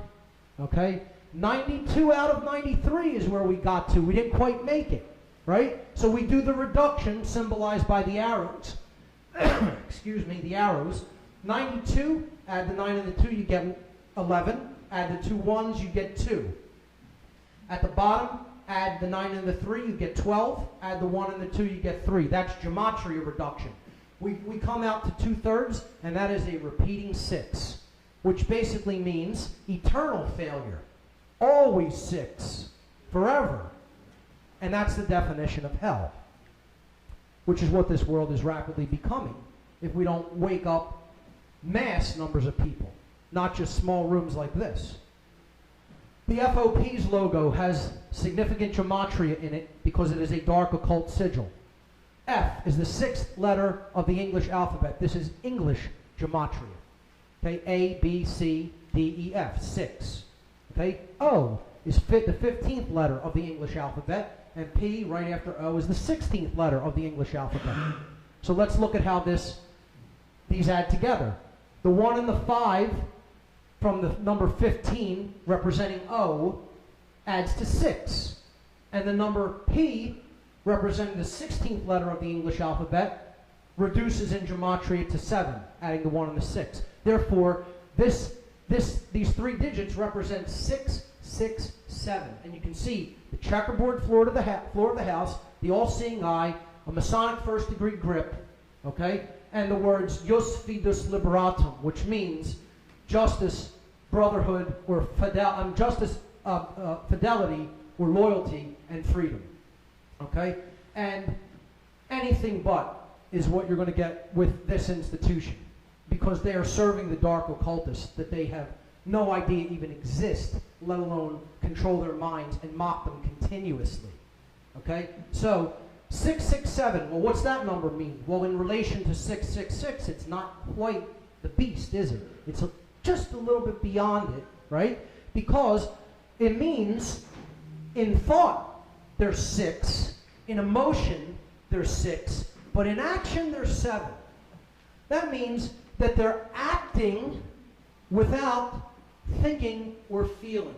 Okay, 92 out of 93 is where we got to. We didn't quite make it, right? So we do the reduction symbolized by the arrows. Excuse me, the arrows. 92, add the 9 and the 2, you get 11. Add the 2 ones, you get 2. At the bottom, add the 9 and the 3, you get 12. Add the 1 and the 2, you get 3. That's gematria reduction. We come out to 2/3, and that is a repeating 6, which basically means eternal failure. Always 6, forever. And that's the definition of hell, which is what this world is rapidly becoming if we don't wake up mass numbers of people, not just small rooms like this. The FOP's logo has significant gematria in it because it is a dark occult sigil. F is the 6th letter of the English alphabet. This is English gematria. Okay, A, B, C, D, E, F, 6. Okay, O is the 15th letter of the English alphabet, and P, right after O, is the 16th letter of the English alphabet. So let's look at how these add together. The 1 and the 5 from the number 15, representing O, adds to 6. And the number P, representing the 16th letter of the English alphabet, reduces in gematria to 7, adding the 1 and the 6. Therefore, these 3 digits represent 6, 6, 7. And you can see the checkerboard floor of the house, the all-seeing eye, a Masonic first-degree grip, okay, and the words Jus Fidus Liberatum, which means justice, brotherhood, or fidelity, or loyalty, and freedom. Okay? And anything but is what you're going to get with this institution, because they are serving the dark occultists that they have no idea even exist, let alone control their minds and mock them continuously. Okay? So, 667, well, what's that number mean? Well, in relation to 666, it's not quite the beast, is it? It's just a little bit beyond it, right? Because it means in thought there's 6, in emotion there's 6, but in action there's 7. That means that they're acting without thinking or feeling.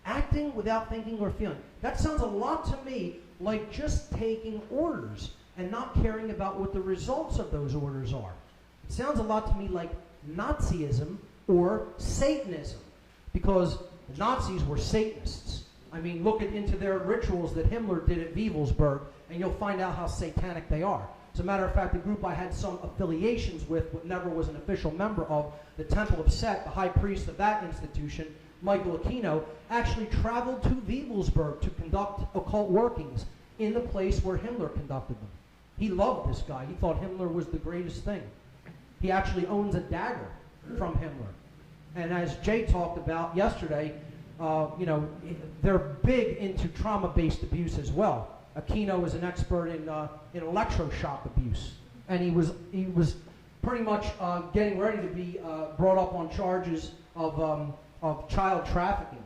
Acting without thinking or feeling. That sounds a lot to me like just taking orders and not caring about what the results of those orders are. It sounds a lot to me like Nazism or Satanism, because the Nazis were Satanists. I mean, look into their rituals that Himmler did at Wewelsburg, and you'll find out how satanic they are. As a matter of fact, the group I had some affiliations with, but never was an official member of, the Temple of Set, the high priest of that institution, Michael Aquino, actually traveled to Wewelsburg to conduct occult workings in the place where Himmler conducted them. He loved this guy. He thought Himmler was the greatest thing. He actually owns a dagger from Himmler. And as Jay talked about yesterday, you know, they're big into trauma-based abuse as well. Aquino is an expert in electroshock abuse, and he was pretty much getting ready to be brought up on charges of child trafficking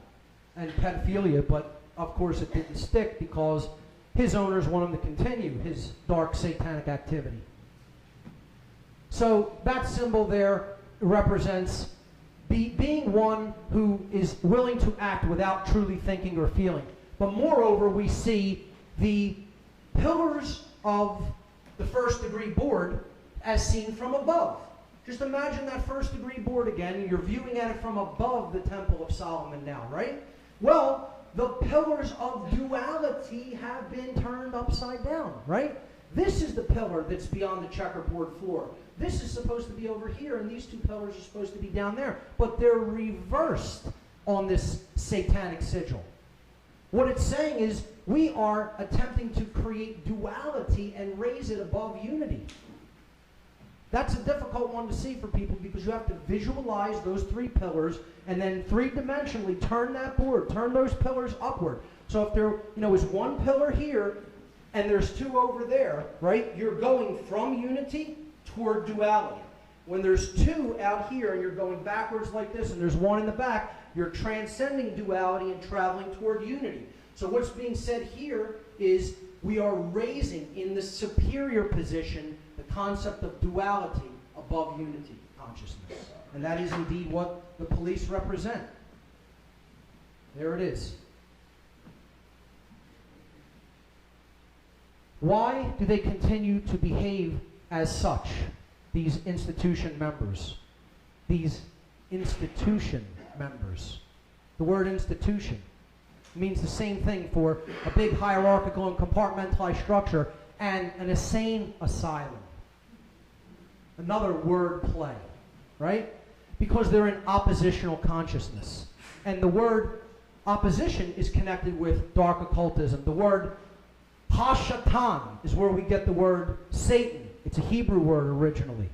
and pedophilia, but of course it didn't stick because his owners want him to continue his dark satanic activity. So that symbol there represents being one who is willing to act without truly thinking or feeling. But moreover, we see the pillars of the first degree board as seen from above. Just imagine that first degree board again, and you're viewing at it from above the Temple of Solomon now, right? Well, the pillars of duality have been turned upside down, right? This is the pillar that's beyond the checkerboard floor. This is supposed to be over here, and these two pillars are supposed to be down there. But they're reversed on this satanic sigil. What it's saying is we are attempting to create duality and raise it above unity. That's a difficult one to see for people because you have to visualize those three pillars and then three-dimensionally turn that board, turn those pillars upward. So if there is one pillar here and there's two over there, right, you're going from unity toward duality. When there's two out here and you're going backwards like this and there's one in the back, you're transcending duality and traveling toward unity. So what's being said here is we are raising in the superior position the concept of duality above unity consciousness. And that is indeed what the police represent. There it is. Why do they continue to behave as such, these institution members? These institution members. The word institution means the same thing for a big hierarchical and compartmentalized structure and an insane asylum. Another word play, right? Because they're in oppositional consciousness. And the word opposition is connected with dark occultism. The word ha-shatan is where we get the word Satan. It's a Hebrew word originally.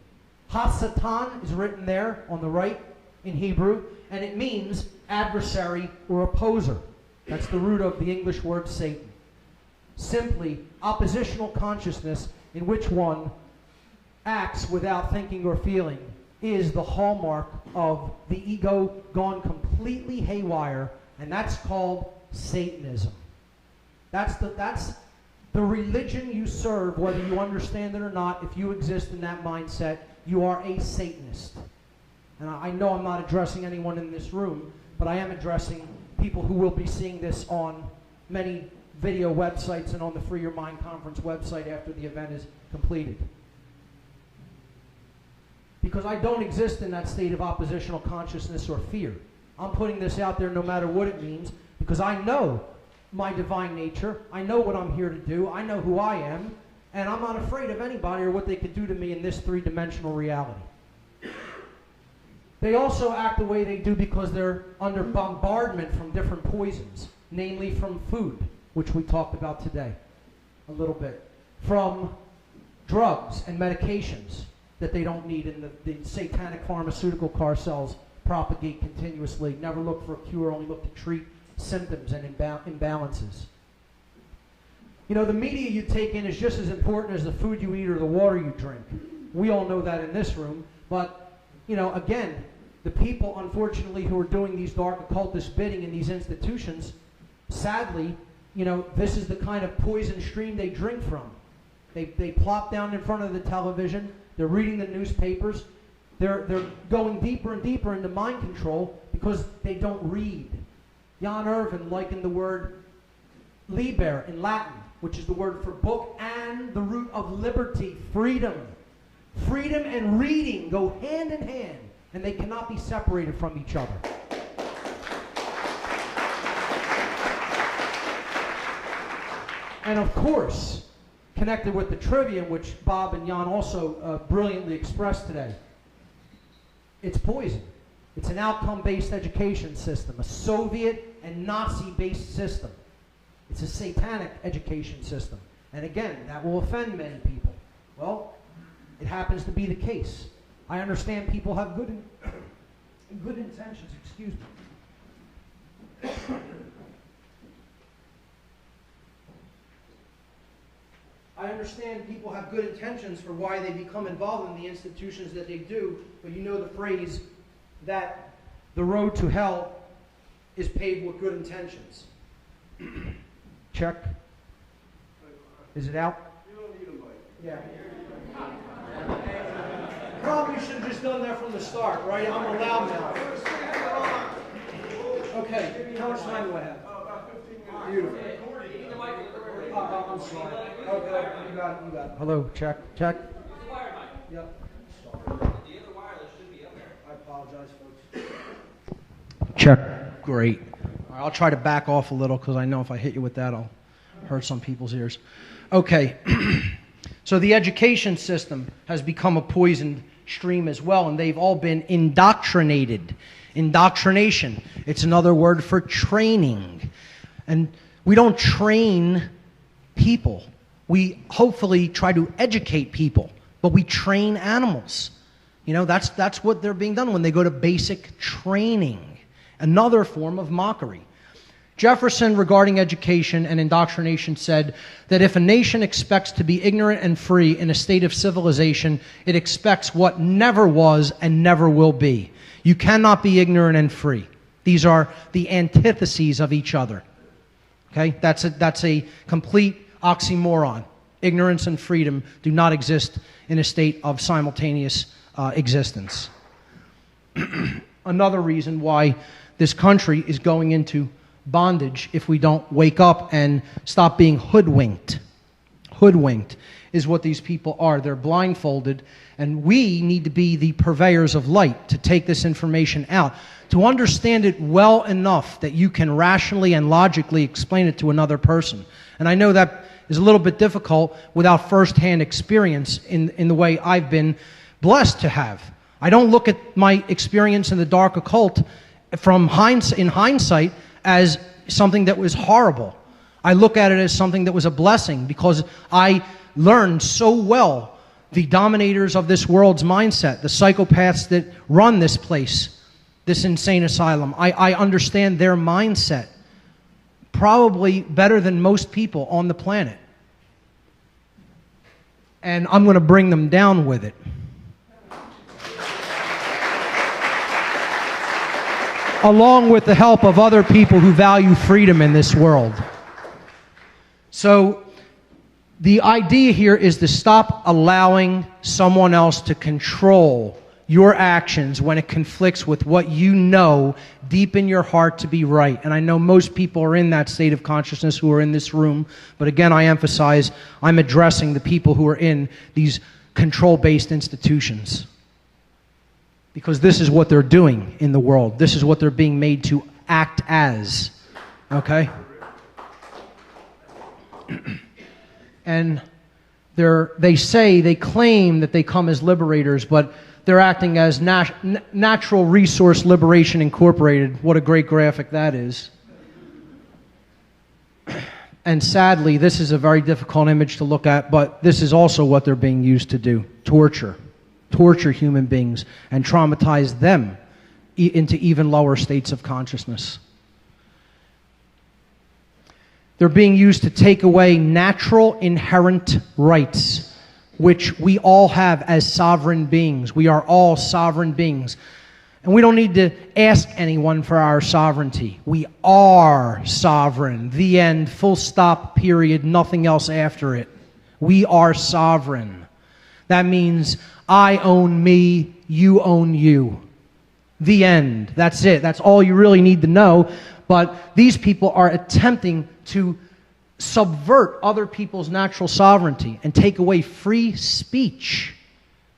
Ha-satan is written there on the right in Hebrew, and it means adversary or opposer. That's the root of the English word Satan. Simply oppositional consciousness in which one acts without thinking or feeling is the hallmark of the ego gone completely haywire, and that's called Satanism. That's the religion you serve, whether you understand it or not. If you exist in that mindset, you are a Satanist. And I know I'm not addressing anyone in this room, but I am addressing people who will be seeing this on many video websites and on the Free Your Mind Conference website after the event is completed. Because I don't exist in that state of oppositional consciousness or fear. I'm putting this out there no matter what it means, because I know my divine nature, I know what I'm here to do, I know who I am, and I'm not afraid of anybody or what they could do to me in this three-dimensional reality. They also act the way they do because they're under bombardment from different poisons, namely from food, which we talked about today a little bit, from drugs and medications that they don't need, and the satanic pharmaceutical cartels propagate continuously, never look for a cure, only look to treat symptoms and imbalances. You know, the media you take in is just as important as the food you eat or the water you drink. We all know that in this room, but you know, again, the people, unfortunately, who are doing these dark occultist bidding in these institutions, sadly, you know, this is the kind of poison stream they drink from. They plop down in front of the television, they're reading the newspapers, they're going deeper and deeper into mind control because they don't read. Jan Irvin likened the word liber in Latin, which is the word for book, and the root of liberty, freedom. Freedom and reading go hand in hand, and they cannot be separated from each other. And of course, connected with the trivium, which Bob and Jan also brilliantly expressed today, it's poison. It's an outcome-based education system, a Soviet and Nazi-based system. It's a satanic education system. And again, that will offend many people. Well, it happens to be the case. I understand people have good intentions, excuse me. I understand people have good intentions for why they become involved in the institutions that they do, but you know the phrase that the road to hell is paved with good intentions. Check. Is it out? You don't need a mic. Yeah. Probably should have just done that from the start, right? I'm a loudmouth. Okay, how much time do I have? About 15 minutes. Beautiful. I'm sorry. Okay, you got it. Hello, check. Yep. I apologize, folks. Check. Great. All right, I'll try to back off a little because I know if I hit you with that, I'll hurt some people's ears. Okay. So the education system has become a poisoned stream as well, and they've all been indoctrinated. Indoctrination. It's another word for training. And we don't train people. We hopefully try to educate people, but we train animals. You know, that's what they're being done when they go to basic training. Another form of mockery. Jefferson, regarding education and indoctrination, said that if a nation expects to be ignorant and free in a state of civilization, it expects what never was and never will be. You cannot be ignorant and free. These are the antitheses of each other. Okay? That's a complete oxymoron. Ignorance and freedom do not exist in a state of simultaneous existence. Another reason why this country is going into bondage, if we don't wake up and stop being hoodwinked. Hoodwinked is what these people are. They're blindfolded, and we need to be the purveyors of light to take this information out, to understand it well enough that you can rationally and logically explain it to another person. And I know that is a little bit difficult without firsthand experience in the way I've been blessed to have. I don't look at my experience in the Dark Occult in hindsight as something that was horrible. I look at it as something that was a blessing because I learned so well the dominators of this world's mindset, the psychopaths that run this place, this insane asylum. I understand their mindset probably better than most people on the planet. And I'm going to bring them down with it. Along with the help of other people who value freedom in this world. So the idea here is to stop allowing someone else to control your actions when it conflicts with what you know deep in your heart to be right. And I know most people are in that state of consciousness who are in this room, but again, I emphasize I'm addressing the people who are in these control-based institutions. Because this is what they're doing in the world. This is what they're being made to act as. Okay? And they claim that they come as liberators, but they're acting as Natural Resource Liberation Incorporated. What a great graphic that is. And sadly, this is a very difficult image to look at, but this is also what they're being used to do. Torture human beings and traumatize them into even lower states of consciousness. They're being used to take away natural inherent rights, which we all have as sovereign beings. We are all sovereign beings. And we don't need to ask anyone for our sovereignty. We are sovereign. The end. Full stop, period. Nothing else after it. We are sovereign. That means I own me, you own you. The end. That's it. That's all you really need to know. But these people are attempting to subvert other people's natural sovereignty and take away free speech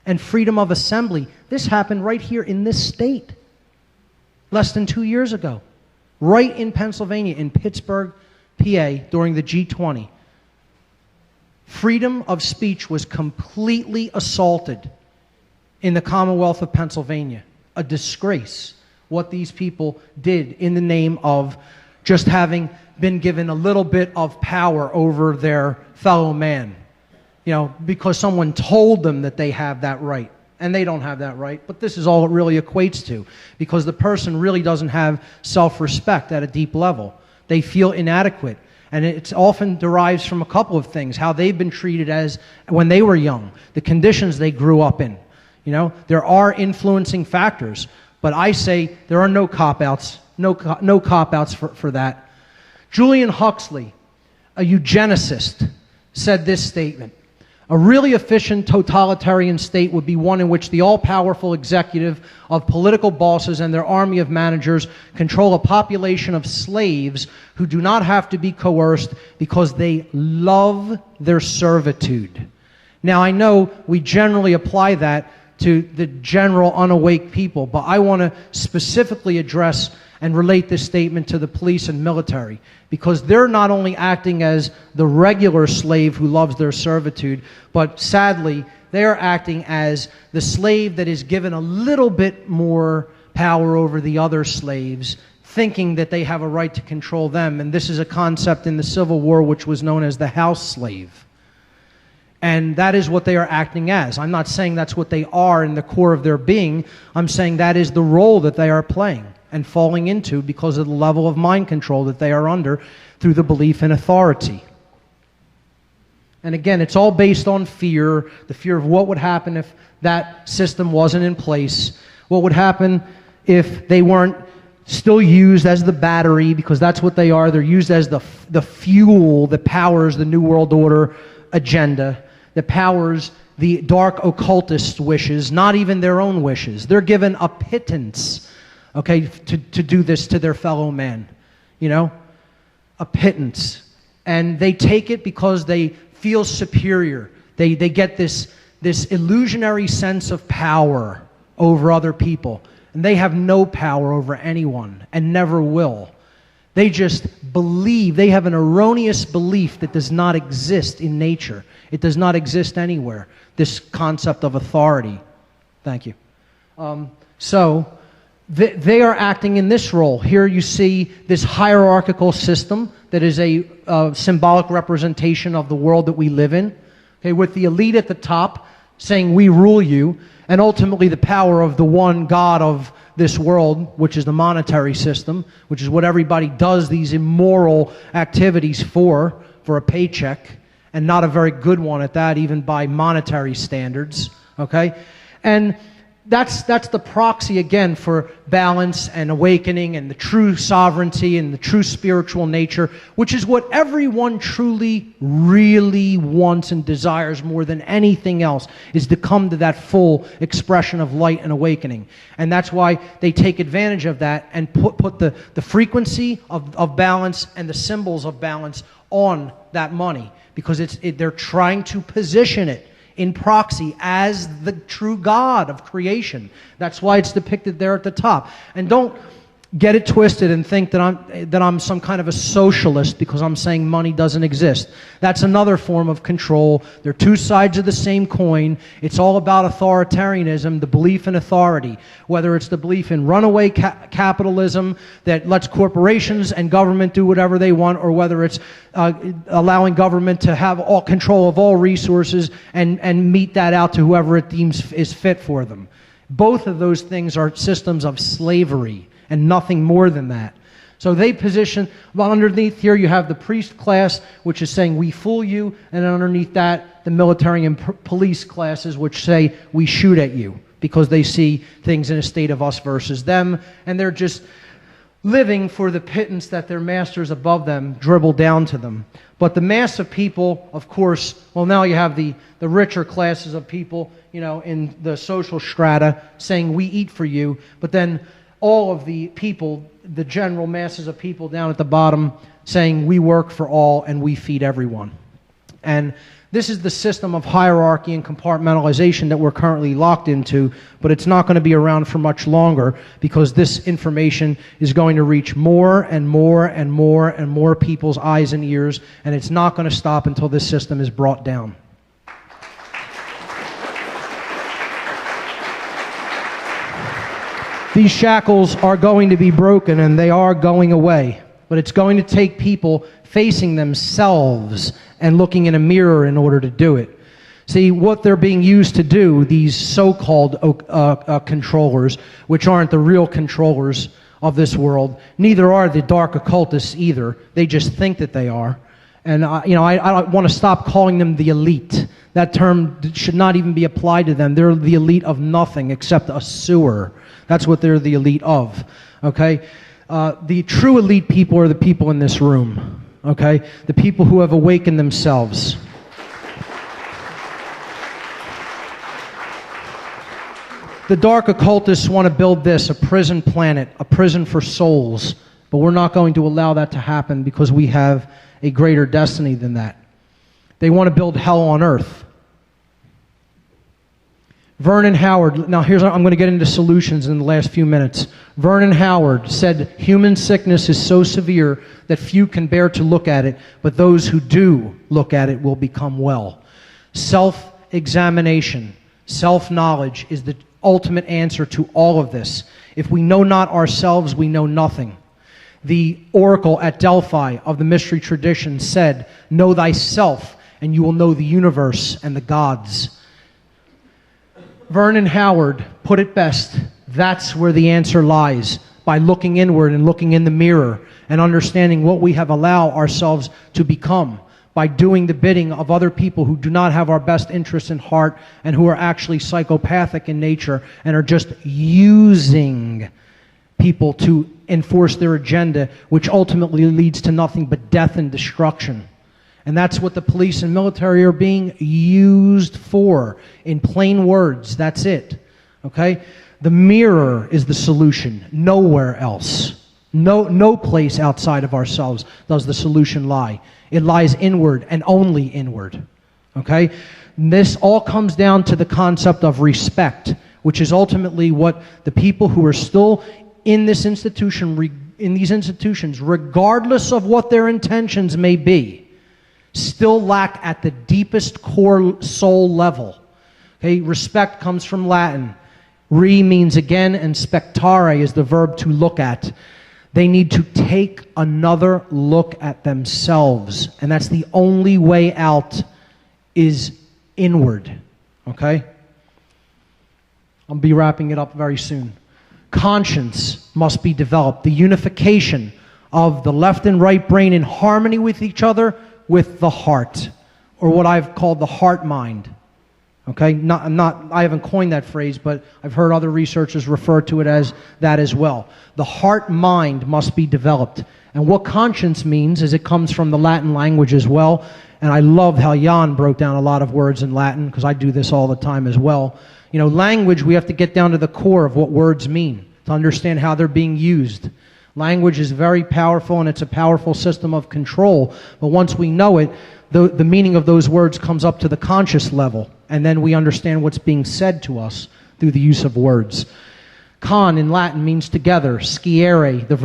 and freedom of assembly. This happened right here in this state less than 2 years ago. Right in Pennsylvania, in Pittsburgh, PA, during the G20. Freedom of speech was completely assaulted in the Commonwealth of Pennsylvania. A disgrace what these people did in the name of just having been given a little bit of power over their fellow man. You know, because someone told them that they have that right. And they don't have that right. But this is all it really equates to. Because the person really doesn't have self-respect at a deep level. They feel inadequate. And it often derives from a couple of things. How they've been treated as when they were young. The conditions they grew up in. You know, there are influencing factors. But I say there are no cop-outs. No cop-outs for that. Julian Huxley, a eugenicist, said this statement. A really efficient totalitarian state would be one in which the all-powerful executive of political bosses and their army of managers control a population of slaves who do not have to be coerced because they love their servitude. Now, I know we generally apply that to the general unawake people, but I want to specifically address and relate this statement to the police and military, because they're not only acting as the regular slave who loves their servitude, but sadly, they are acting as the slave that is given a little bit more power over the other slaves, thinking that they have a right to control them. And this is a concept in the Civil War which was known as the house slave. And that is what they are acting as. I'm not saying that's what they are in the core of their being. I'm saying that is the role that they are playing and falling into because of the level of mind control that they are under through the belief in authority. And again, it's all based on fear, the fear of what would happen if that system wasn't in place, what would happen if they weren't still used as the battery, because that's what they are. They're used as the fuel that powers the New World Order agenda, that powers the dark occultist wishes, not even their own wishes. They're given a pittance, okay, to do this to their fellow man, you know, a pittance. And they take it because they feel superior. They get this illusionary sense of power over other people. And they have no power over anyone and never will. They just believe, they have an erroneous belief that does not exist in nature. It does not exist anywhere, this concept of authority. Thank you. So they are acting in this role. Here you see this hierarchical system that is a symbolic representation of the world that we live in, okay, with the elite at the top saying, we rule you, and ultimately the power of the one God of this world, which is the monetary system, which is what everybody does these immoral activities for a paycheck, and not a very good one at that, even by monetary standards, okay? And that's the proxy, again, for balance and awakening and the true sovereignty and the true spiritual nature, which is what everyone truly, really wants and desires more than anything else, is to come to that full expression of light and awakening. And that's why they take advantage of that and put the frequency of balance and the symbols of balance on that money, because they're trying to position it in proxy as the true God of creation. That's why it's depicted there at the top. And don't get it twisted and think that I'm some kind of a socialist because I'm saying money doesn't exist. That's another form of control. They're two sides of the same coin. It's all about authoritarianism, the belief in authority, whether it's the belief in runaway capitalism that lets corporations and government do whatever they want, or whether it's allowing government to have all control of all resources and mete that out to whoever it deems is fit for them. Both of those things are systems of slavery and nothing more than that. So they position, well, underneath here you have the priest class, which is saying we fool you, and underneath that the military and police classes, which say we shoot at you, because they see things in a state of us versus them, and they're just living for the pittance that their masters above them dribble down to them. But the mass of people, of course, well, now you have the richer classes of people, you know, in the social strata saying we eat for you, but then all of the people, the general masses of people down at the bottom saying we work for all and we feed everyone. And this is the system of hierarchy and compartmentalization that we're currently locked into, but it's not going to be around for much longer, because this information is going to reach more and more and more and more people's eyes and ears, and it's not going to stop until this system is brought down. These shackles are going to be broken, and they are going away. But it's going to take people facing themselves and looking in a mirror in order to do it. See, what they're being used to do, these so-called controllers, which aren't the real controllers of this world, neither are the dark occultists either. They just think that they are. And I want to stop calling them the elite. That term should not even be applied to them. They're the elite of nothing except a sewer. That's what they're the elite of, okay? The true elite people are the people in this room, okay? The people who have awakened themselves. The dark occultists want to build this, a prison planet, a prison for souls, but we're not going to allow that to happen because we have a greater destiny than that. They want to build hell on earth. Vernon Howard, now I'm going to get into solutions in the last few minutes. Vernon Howard said, human sickness is so severe that few can bear to look at it, but those who do look at it will become well. Self-examination, self-knowledge is the ultimate answer to all of this. If we know not ourselves, we know nothing. The oracle at Delphi of the mystery tradition said, know thyself, and you will know the universe and the gods. Vernon Howard put it best, that's where the answer lies, by looking inward and looking in the mirror and understanding what we have allowed ourselves to become, by doing the bidding of other people who do not have our best interests in heart and who are actually psychopathic in nature and are just using people to enforce their agenda, which ultimately leads to nothing but death and destruction. And that's what the police and military are being used for. In plain words, that's it. Okay? The mirror is the solution. Nowhere else. No place outside of ourselves does the solution lie. It lies inward and only inward. Okay? And this all comes down to the concept of respect, which is ultimately what the people who are still in this institution, in these institutions, regardless of what their intentions may be, still lack at the deepest core soul level. Okay, respect comes from Latin. Re means again, and spectare is the verb to look at. They need to take another look at themselves, and that's the only way out is inward. Okay? I'll be wrapping it up very soon. Conscience must be developed. The unification of the left and right brain in harmony with each other, with the heart, or what I've called the heart mind. Okay, I haven't coined that phrase, but I've heard other researchers refer to it as that as well. The heart mind must be developed. And what conscience means is it comes from the Latin language as well. And I love how Jan broke down a lot of words in Latin, because I do this all the time as well. You know, language, we have to get down to the core of what words mean to understand how they're being used. Language is very powerful, and it's a powerful system of control. But once we know it, the meaning of those words comes up to the conscious level, and then we understand what's being said to us through the use of words. Con in Latin means together. Sciere, the